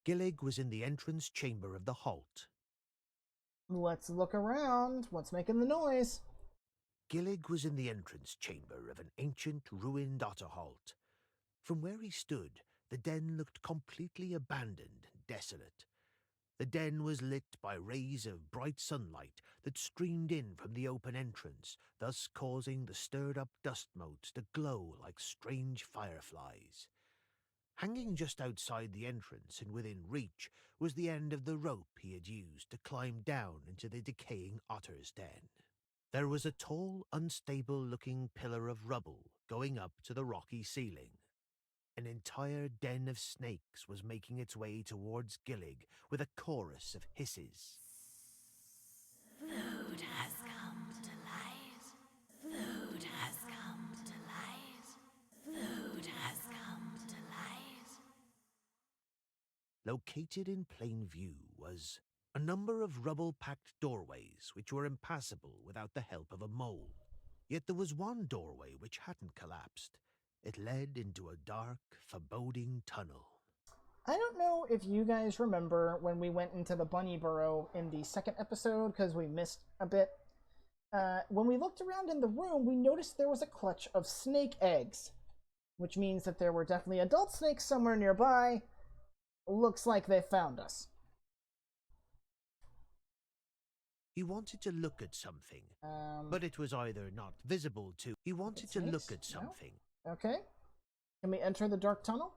Gillig was in the entrance chamber of the Halt. Let's look around. What's making the noise? Gillig was in the entrance chamber of an ancient, ruined otter halt. From where he stood, the den looked completely abandoned and desolate. The den was lit by rays of bright sunlight that streamed in from the open entrance, thus causing the stirred-up dust motes to glow like strange fireflies. Hanging just outside the entrance and within reach was the end of the rope he had used to climb down into the decaying otter's den. There was a tall, unstable-looking pillar of rubble going up to the rocky ceiling. An entire den of snakes was making its way towards Gillig with a chorus of hisses. Food has come to light. Food has come to light. Food has come to light. Located in plain view was a number of rubble-packed doorways which were impassable without the help of a mole. Yet there was one doorway which hadn't collapsed. It led into a dark, foreboding tunnel. I don't know if you guys remember when we went into the bunny burrow in the second episode, because we missed a bit. When we looked around in the room, we noticed there was a clutch of snake eggs, which means that there were definitely adult snakes somewhere nearby. Looks like they found us. He wanted to look at something, but it was either not visible to... He wanted to look at something. No? Okay. Can we enter the dark tunnel?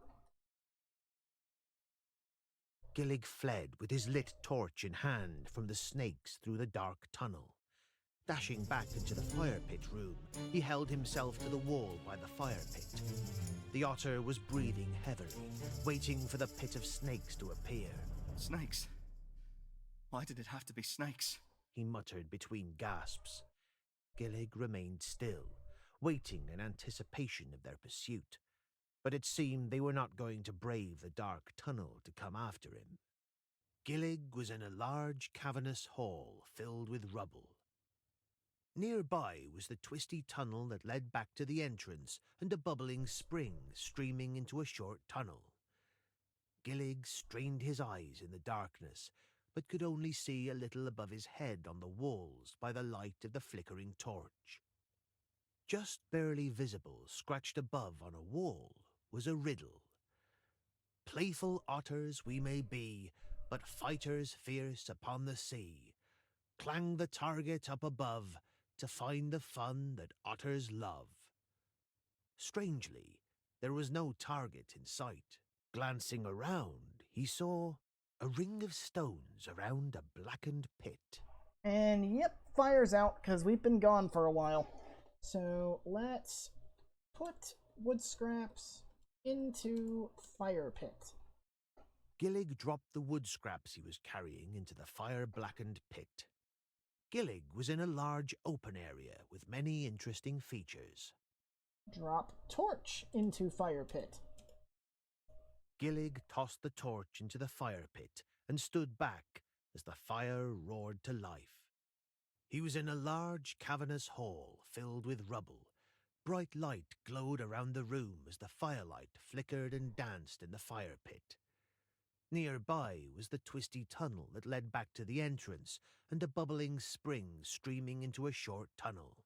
Gillig fled with his lit torch in hand from the snakes through the dark tunnel. Dashing back into the fire pit room, he held himself to the wall by the fire pit. The otter was breathing heavily, waiting for the pit of snakes to appear. Snakes? Why did it have to be snakes? He muttered between gasps. Gillig remained still, waiting in anticipation of their pursuit. But it seemed they were not going to brave the dark tunnel to come after him. Gillig was in a large cavernous hall filled with rubble. Nearby was the twisty tunnel that led back to the entrance and a bubbling spring streaming into a short tunnel. Gillig strained his eyes in the darkness, but could only see a little above his head on the walls by the light of the flickering torch. Just barely visible, scratched above on a wall, was a riddle. Playful otters we may be, but fighters fierce upon the sea. Clang the target up above, to find the fun that otters love. Strangely, there was no target in sight. Glancing around, he saw a ring of stones around a blackened pit. And yep, fire's out because we've been gone for a while. So let's put wood scraps into fire pit. Gillig dropped the wood scraps he was carrying into the fire-blackened pit. Gillig was in a large open area with many interesting features. Drop torch into fire pit. Gillig tossed the torch into the fire pit and stood back as the fire roared to life. He was in a large cavernous hall filled with rubble. Bright light glowed around the room as the firelight flickered and danced in the fire pit. Nearby was the twisty tunnel that led back to the entrance and a bubbling spring streaming into a short tunnel.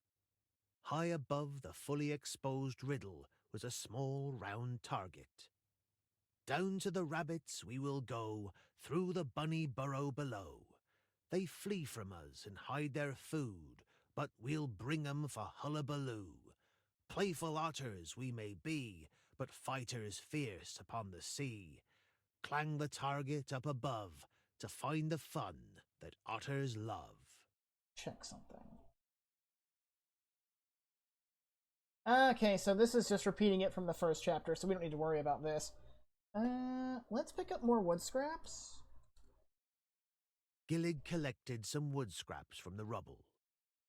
High above the fully exposed riddle was a small round target. Down to the rabbits we will go, through the bunny burrow below. They flee from us and hide their food, but we'll bring 'em for hullabaloo. Playful otters we may be, but fighters fierce upon the sea. Clang the target up above to find the fun that otters love. Check something. Okay, so this is just repeating it from the first chapter, so we don't need to worry about this. Let's pick up more wood scraps. Gillig collected some wood scraps from the rubble.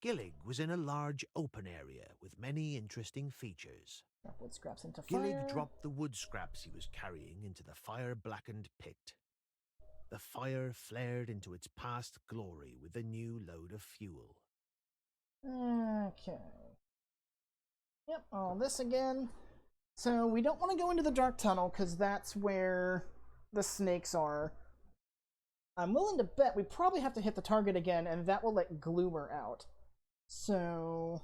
Gillig was in a large open area with many interesting features. Drop wood scraps into fire. Gillig dropped the wood scraps he was carrying into the fire-blackened pit. The fire flared into its past glory with a new load of fuel. Okay. Yep, all this again. So we don't want to go into the dark tunnel because that's where the snakes are. I'm willing to bet we probably have to hit the target again, and that will let Gloomer out. So...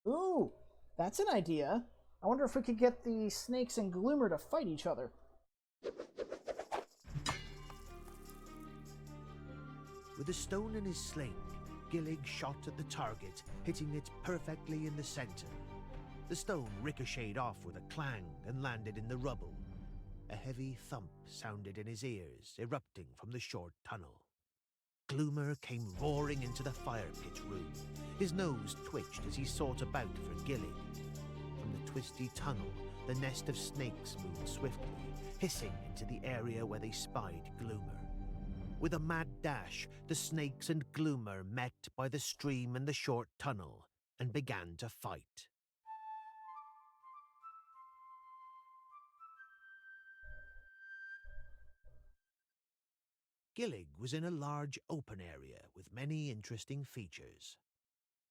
Ooh, that's an idea. I wonder if we could get the snakes and Gloomer to fight each other. With a stone in his sling, Gillig shot at the target, hitting it perfectly in the center. The stone ricocheted off with a clang and landed in the rubble. A heavy thump sounded in his ears, erupting from the short tunnel. Gloomer came roaring into the fire pit room. His nose twitched as he sought about for Gillig. From the twisty tunnel, the nest of snakes moved swiftly, hissing into the area where they spied Gloomer. With a mad dash, the snakes and Gloomer met by the stream and the short tunnel and began to fight. Gillig was in a large open area with many interesting features.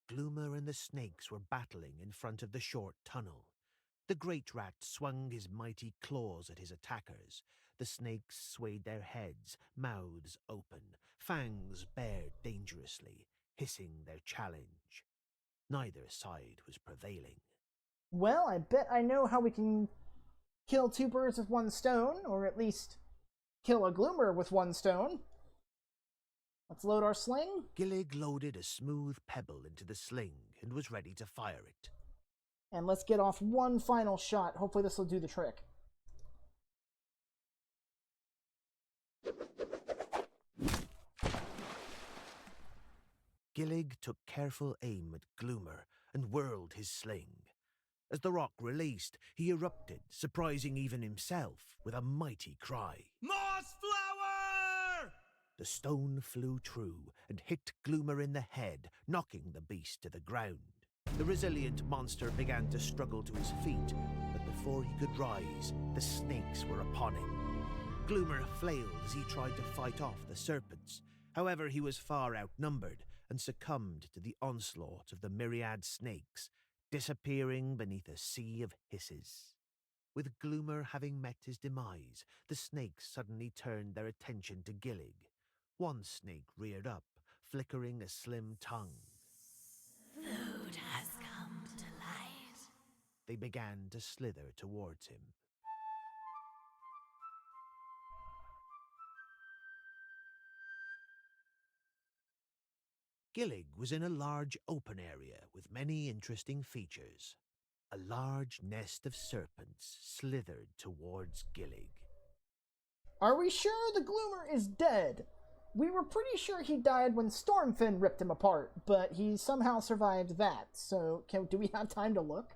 Gloomer and the snakes were battling in front of the short tunnel. The great rat swung his mighty claws at his attackers. The snakes swayed their heads, mouths open, fangs bared dangerously, hissing their challenge. Neither side was prevailing. Well, I bet I know how we can kill two birds with one stone, or at least kill a Gloomer with one stone. Let's load our sling. Gillig loaded a smooth pebble into the sling and was ready to fire it. And let's get off one final shot. Hopefully this will do the trick. Gillig took careful aim at Gloomer and whirled his sling. As the rock released, he erupted, surprising even himself with a mighty cry. Moss flower! The stone flew true and hit Gloomer in the head, knocking the beast to the ground. The resilient monster began to struggle to his feet, but before he could rise, the snakes were upon him. Gloomer flailed as he tried to fight off the serpents. However, he was far outnumbered and succumbed to the onslaught of the myriad snakes, disappearing beneath a sea of hisses. With Gloomer having met his demise, the snakes suddenly turned their attention to Gillig. One snake reared up, flickering a slim tongue. Food has come to light. They began to slither towards him. Gillig was in a large open area with many interesting features. A large nest of serpents slithered towards Gillig. Are we sure the Gloomer is dead? We were pretty sure he died when Stormfin ripped him apart, but he somehow survived that. So, do we have time to look?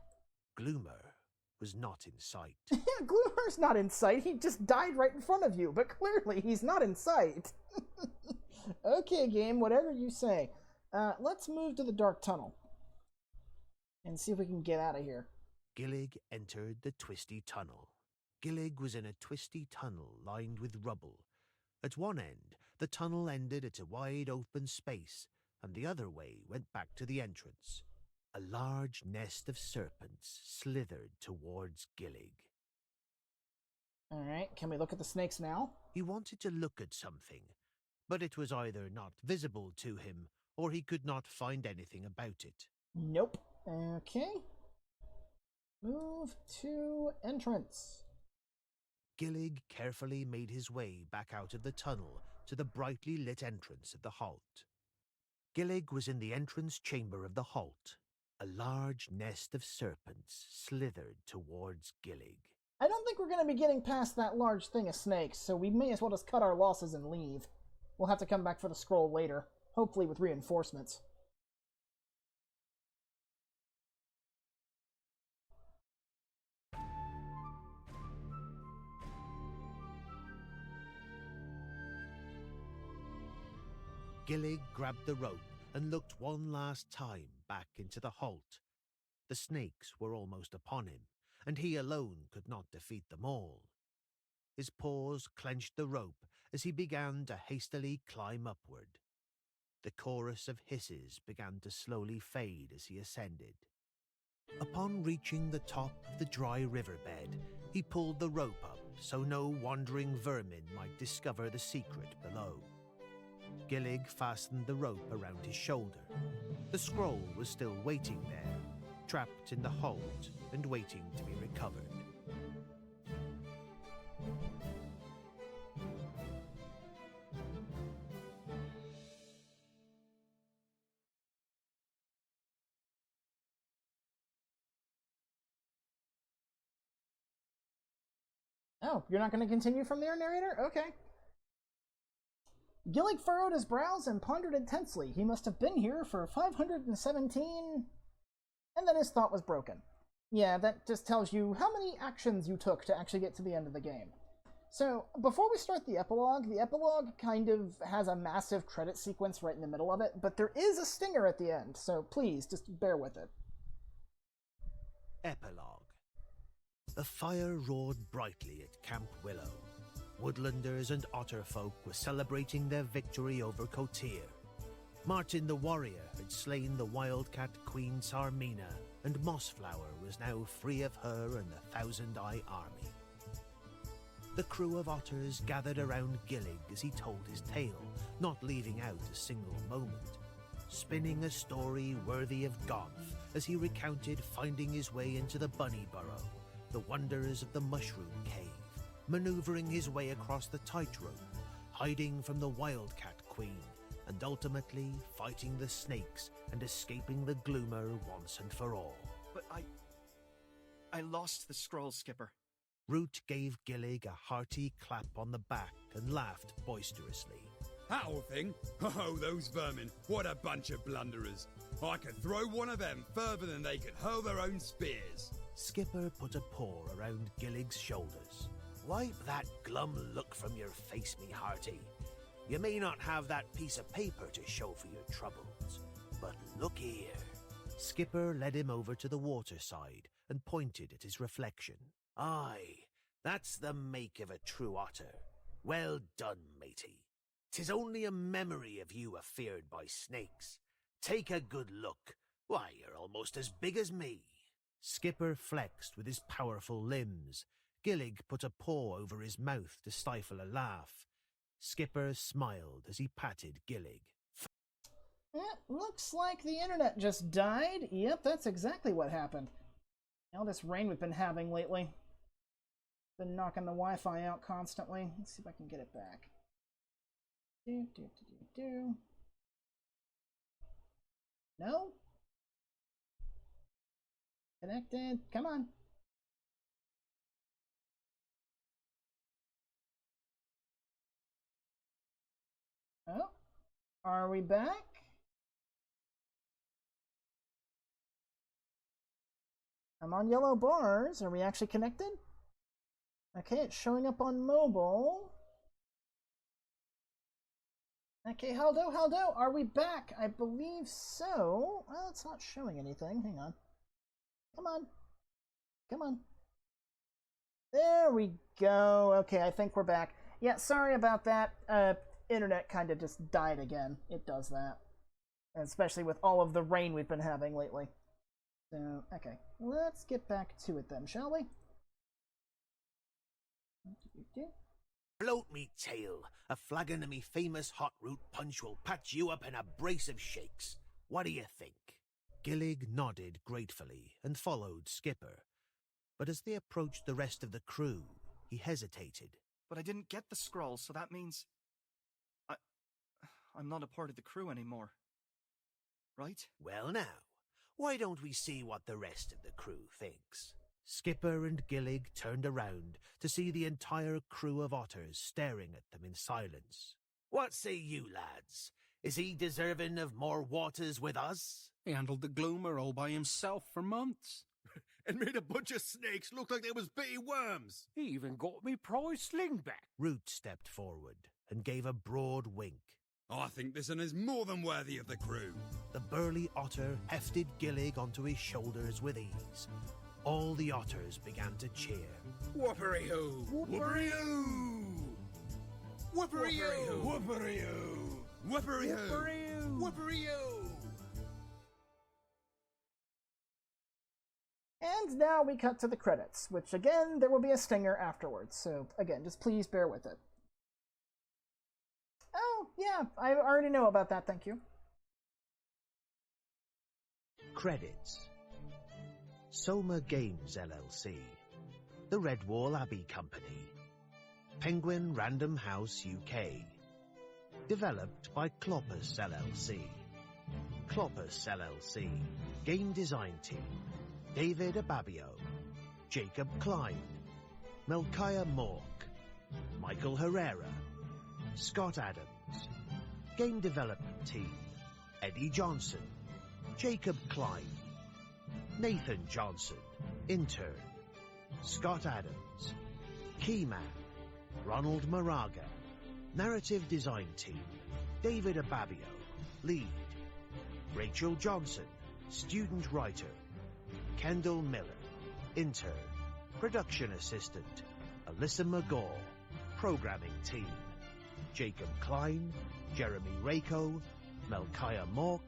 Gloomer was not in sight. Yeah, Gloomer's not in sight. He just died right in front of you, but clearly he's not in sight. Okay, game, whatever you say. Let's move to the dark tunnel and see if we can get out of here. Gillig entered the twisty tunnel. Gillig was in a twisty tunnel lined with rubble. At one end, the tunnel ended at a wide open space, and the other way went back to the entrance. A large nest of serpents slithered towards Gillig. Alright, can we look at the snakes now? He wanted to look at something, but it was either not visible to him, or he could not find anything about it. Nope. Okay. Move to entrance. Gillig carefully made his way back out of the tunnel to the brightly lit entrance of the halt. Gillig was in the entrance chamber of the halt. A large nest of serpents slithered towards Gillig. I don't think we're going to be getting past that large thing of snakes, so we may as well just cut our losses and leave. We'll have to come back for the scroll later, hopefully with reinforcements. Gillig grabbed the rope and looked one last time back into the halt. The snakes were almost upon him, and he alone could not defeat them all. His paws clenched the rope as he began to hastily climb upward. The chorus of hisses began to slowly fade as he ascended. Upon reaching the top of the dry riverbed, he pulled the rope up so no wandering vermin might discover the secret below. Gillig fastened the rope around his shoulder. The scroll was still waiting there, trapped in the hold and waiting to be recovered. Oh, you're not going to continue from there, narrator? Okay. Gillig furrowed his brows and pondered intensely. He must have been here for 517... And then his thought was broken. Yeah, that just tells you how many actions you took to actually get to the end of the game. So, before we start the epilogue kind of has a massive credit sequence right in the middle of it, but there is a stinger at the end, so please, just bear with it. Epilogue. The fire roared brightly at Camp Willow. Woodlanders and Otterfolk were celebrating their victory over Cotir. Martin the warrior had slain the wildcat queen Tsarmina, and Mossflower was now free of her and the Thousand-Eye army. The crew of otters gathered around Gillig as he told his tale, not leaving out a single moment, spinning a story worthy of Goth as he recounted finding his way into the Bunny Burrow, the wonders of the Mushroom Cave, maneuvering his way across the tightrope, hiding from the Wildcat Queen, and ultimately fighting the snakes and escaping the Gloomer once and for all. But I lost the scroll, Skipper. Root gave Gillig a hearty clap on the back and laughed boisterously. That old thing? Oh, those vermin. What a bunch of blunderers. I could throw one of them further than they could hurl their own spears. Skipper put a paw around Gillig's shoulders. Wipe that glum look from your face, me hearty. You may not have that piece of paper to show for your troubles, but look here. Skipper led him over to the waterside and pointed at his reflection. Aye, that's the make of a true otter. Well done, matey. 'Tis only a memory of you afeared by snakes. Take a good look. Why, you're almost as big as me. Skipper flexed with his powerful limbs. Gillig put a paw over his mouth to stifle a laugh. Skipper smiled as he patted Gillig. Looks like the internet just died. Yep, that's exactly what happened. All this rain we've been having lately. Been knocking the Wi-Fi out constantly. Let's see if I can get it back. No? Connected. Come on. Oh, are we back? I'm on yellow bars. Are we actually connected? Okay, it's showing up on mobile. Okay, Haldo, are we back? I believe so. Well, it's not showing anything. Hang on. Come on. Come on. There we go. Okay, I think we're back. Yeah, sorry about that. Internet kind of just died again. It does that. Especially with all of the rain we've been having lately. So, okay. Let's get back to it then, shall we? Float me tail. A flagon of me famous hot root punch will patch you up in a brace of shakes. What do you think? Gillig nodded gratefully and followed Skipper. But as they approached the rest of the crew, he hesitated. But I didn't get the scroll, so that means... I'm not a part of the crew anymore. Right? Well now, why don't we see what the rest of the crew thinks? Skipper and Gillig turned around to see the entire crew of otters staring at them in silence. What say you, lads? Is he deserving of more waters with us? He handled the Gloomer all by himself for months. And made a bunch of snakes look like they was bitty worms. He even got me prize sling back. Root stepped forward and gave a broad wink. I think this one is more than worthy of the crew. The burly otter hefted Gillig onto his shoulders with ease. All the otters began to cheer. Whoopery-hoo! Whoopery-hoo! Whoopery-hoo! Whoopery-hoo! Whoopery-hoo! Whoopery-hoo! And now we cut to the credits, which again, there will be a stinger afterwards. So again, just please bear with it. Oh, yeah, I already know about that, thank you. Credits. Soma Games LLC, the Redwall Abbey Company, Penguin Random House UK, developed by Kloppus LLC, Kloppus LLC, Game Design Team, David Ababio, Jacob Klein, Melchiah Mork, Michael Herrera, Scott Adams, Game Development Team, Eddie Johnson, Jacob Klein, Nathan Johnson, Intern, Scott Adams, Keyman, Ronald Moraga, Narrative Design Team, David Ababio, Lead, Rachel Johnson, Student Writer, Kendall Miller, Intern, Production Assistant, Alyssa McGaw, Programming Team, Jacob Klein, Jeremy Rako, Melchiah Mork,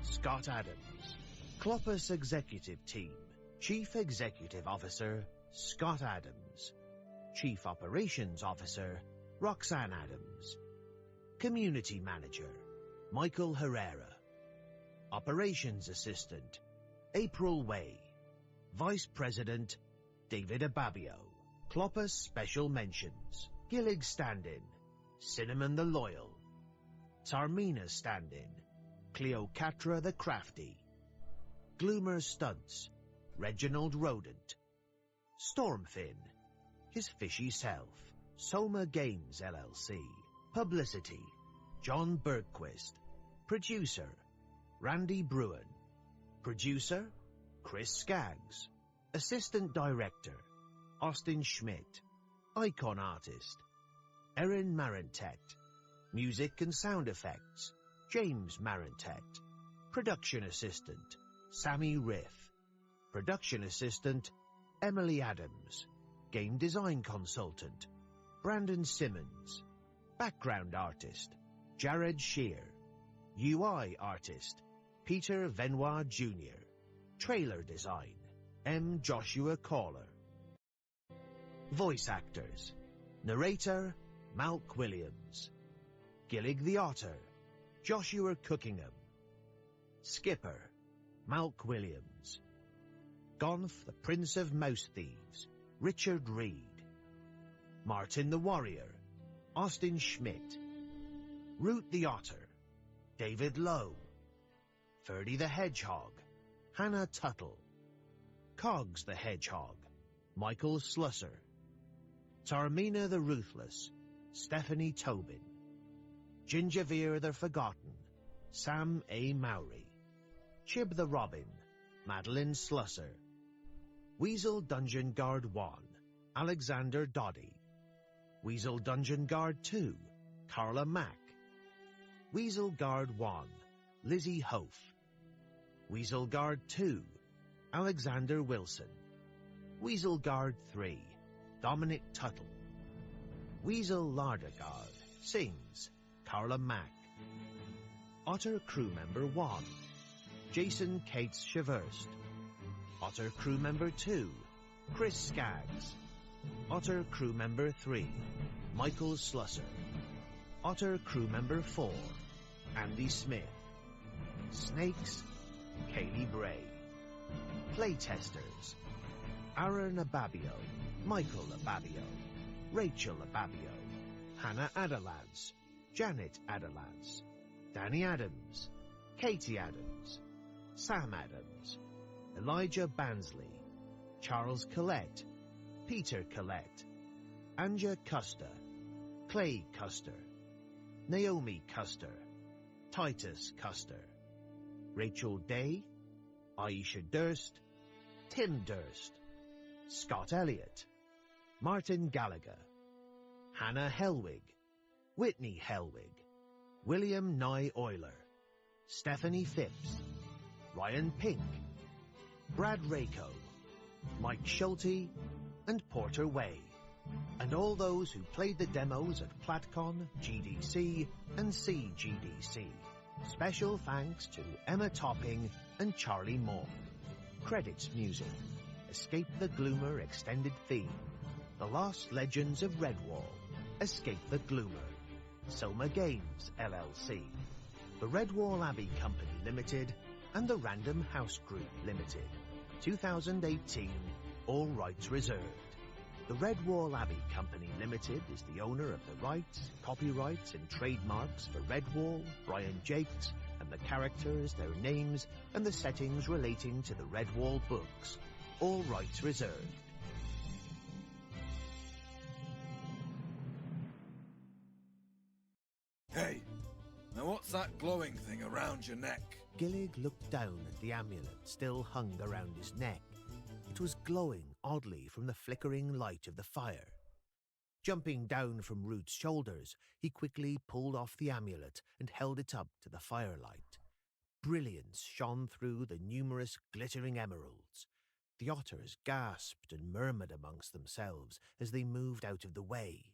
Scott Adams. Kloppus Executive Team, Chief Executive Officer, Scott Adams. Chief Operations Officer, Roxanne Adams. Community Manager, Michael Herrera. Operations Assistant, April Way. Vice President, David Ababio. Kloppus Special Mentions, Gillig Stand-In, Cinnamon the Loyal. Tsarmina stand-in, Cleocatra the Crafty. Gloomer stunts, Reginald Rodent. Stormfin, his fishy self. Soma Games LLC. Publicity, John Bergquist. Producer, Randy Bruin. Producer, Chris Skaggs. Assistant Director, Austin Schmidt. Icon Artist, Erin Marentet. Music and Sound Effects, James Marentet. Production Assistant, Sammy Riff. Production Assistant, Emily Adams. Game Design Consultant, Brandon Simmons. Background Artist, Jared Shear. UI Artist, Peter Venoy Jr. Trailer Design, M. Joshua Caller. Voice Actors, Narrator, Malk Williams. Gillig the Otter, Joshua Cookingham. Skipper, Malk Williams. Gonf the Prince of Mouse Thieves, Richard Reed. Martin the Warrior, Austin Schmidt. Root the Otter, David Lowe. Ferdy the Hedgehog, Hannah Tuttle. Cogs the Hedgehog, Michael Slusser. Tsarmina the Ruthless, Stephanie Tobin. Gingerveer the Forgotten, Sam A. Mowry. Chib the Robin, Madeline Slusser. Weasel Dungeon Guard 1, Alexander Doddy. Weasel Dungeon Guard 2, Carla Mack. Weasel Guard 1, Lizzie Hof. Weasel Guard 2, Alexander Wilson. Weasel Guard 3, Dominic Tuttle. Weasel Larder Guard sings, Carla Mack. Otter Crew Member 1, Jason Cates Cheverst. Otter Crew Member 2, Chris Skaggs. Otter Crew Member 3, Michael Slusser. Otter Crew Member 4, Andy Smith. Snakes, Kaylee Bray. Playtesters, Aaron Ababio, Michael Ababio, Rachel Ababio, Hannah Adalance, Janet Adalance, Danny Adams, Katie Adams, Sam Adams, Elijah Bansley, Charles Collette, Peter Collette, Anja Custer, Clay Custer, Naomi Custer, Titus Custer, Rachel Day, Aisha Durst, Tim Durst, Scott Elliott, Martin Gallagher, Hannah Helwig, Whitney Helwig, William Nye Euler, Stephanie Phipps, Ryan Pink, Brad Rako, Mike Schulte, and Porter Way, and all those who played the demos at PlatCon, GDC, and CGDC. Special thanks to Emma Topping and Charlie Moore. Credits music, Escape the Gloomer extended theme, The Lost Legends of Redwall, Escape the Gloomer, Soma Games LLC, the Redwall Abbey Company Limited, and the Random House Group Limited. 2018, all rights reserved. The Redwall Abbey Company Limited is the owner of the rights, copyrights and trademarks for Redwall, Brian Jakes, and the characters, their names, and the settings relating to the Redwall books. All rights reserved. Hey, now what's that glowing thing around your neck? Gillig looked down at the amulet still hung around his neck. It was glowing oddly from the flickering light of the fire. Jumping down from Root's shoulders, he quickly pulled off the amulet and held it up to the firelight. Brilliance shone through the numerous glittering emeralds. The otters gasped and murmured amongst themselves as they moved out of the way.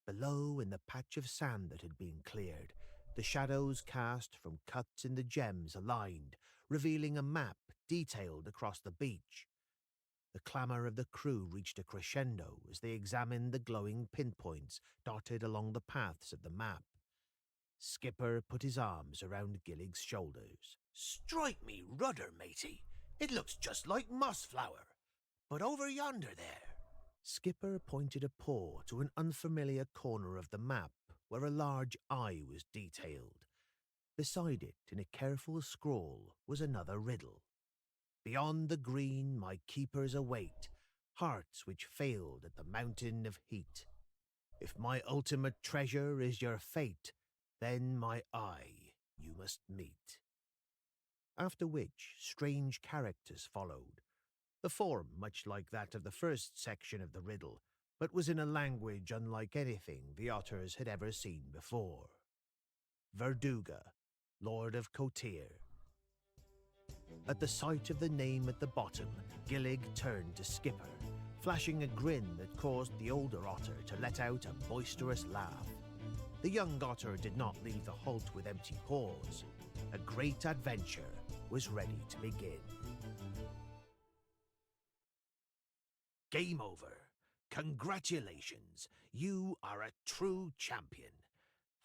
Below, in the patch of sand that had been cleared, the shadows cast from cuts in the gems aligned, revealing a map detailed across the beach. The clamour of the crew reached a crescendo as they examined the glowing pinpoints dotted along the paths of the map. Skipper put his arms around Gillig's shoulders. "Strike me rudder, matey. It looks just like mossflower. But over yonder there." Skipper pointed a paw to an unfamiliar corner of the map where a large eye was detailed. Beside it, in a careful scroll, was another riddle. Beyond the green my keepers await, hearts which failed at the mountain of heat. If my ultimate treasure is your fate, then my eye you must meet. After which strange characters followed, the form much like that of the first section of the riddle, but was in a language unlike anything the otters had ever seen before. Verduga, Lord of Kotir. At the sight of the name at the bottom, Gillig turned to Skipper, flashing a grin that caused the older otter to let out a boisterous laugh. The young otter did not leave the halt with empty paws. A great adventure was ready to begin. Game over. Congratulations. You are a true champion.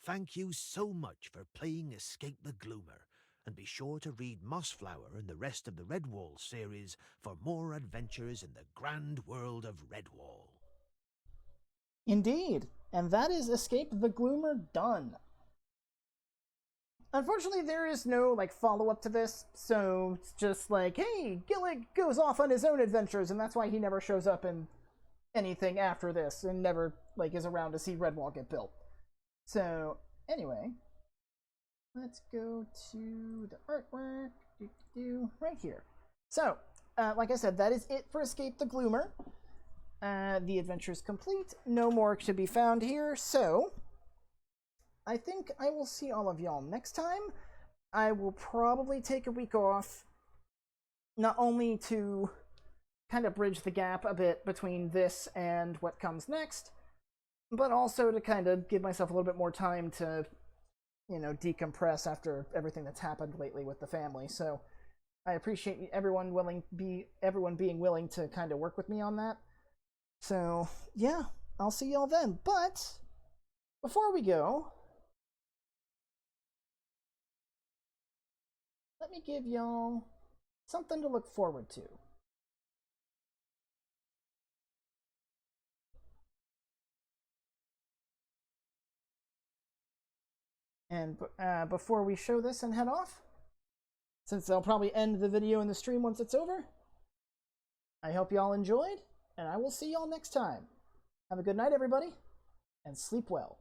Thank you so much for playing Escape the Gloomer, and be sure to read Mossflower and the rest of the Redwall series for more adventures in the grand world of Redwall. Indeed, and that is Escape the Gloomer done. Unfortunately, there is no, follow-up to this, so it's just like, hey, Gillig goes off on his own adventures, and that's why he never shows up in anything after this, and never, is around to see Redwall get built. So, anyway, let's go to the artwork, right here. So, like I said, that is it for Escape the Gloomer. The adventure is complete, no more to be found here, so I think I will see all of y'all next time. I will probably take a week off, not only to kind of bridge the gap a bit between this and what comes next, but also to kind of give myself a little bit more time to, decompress after everything that's happened lately with the family. So I appreciate everyone being willing to kind of work with me on that. So yeah, I'll see y'all then. But before we go, let me give y'all something to look forward to. And before we show this and head off, since I'll probably end the video and the stream once it's over, I hope y'all enjoyed, and I will see y'all next time. Have a good night, everybody, and sleep well.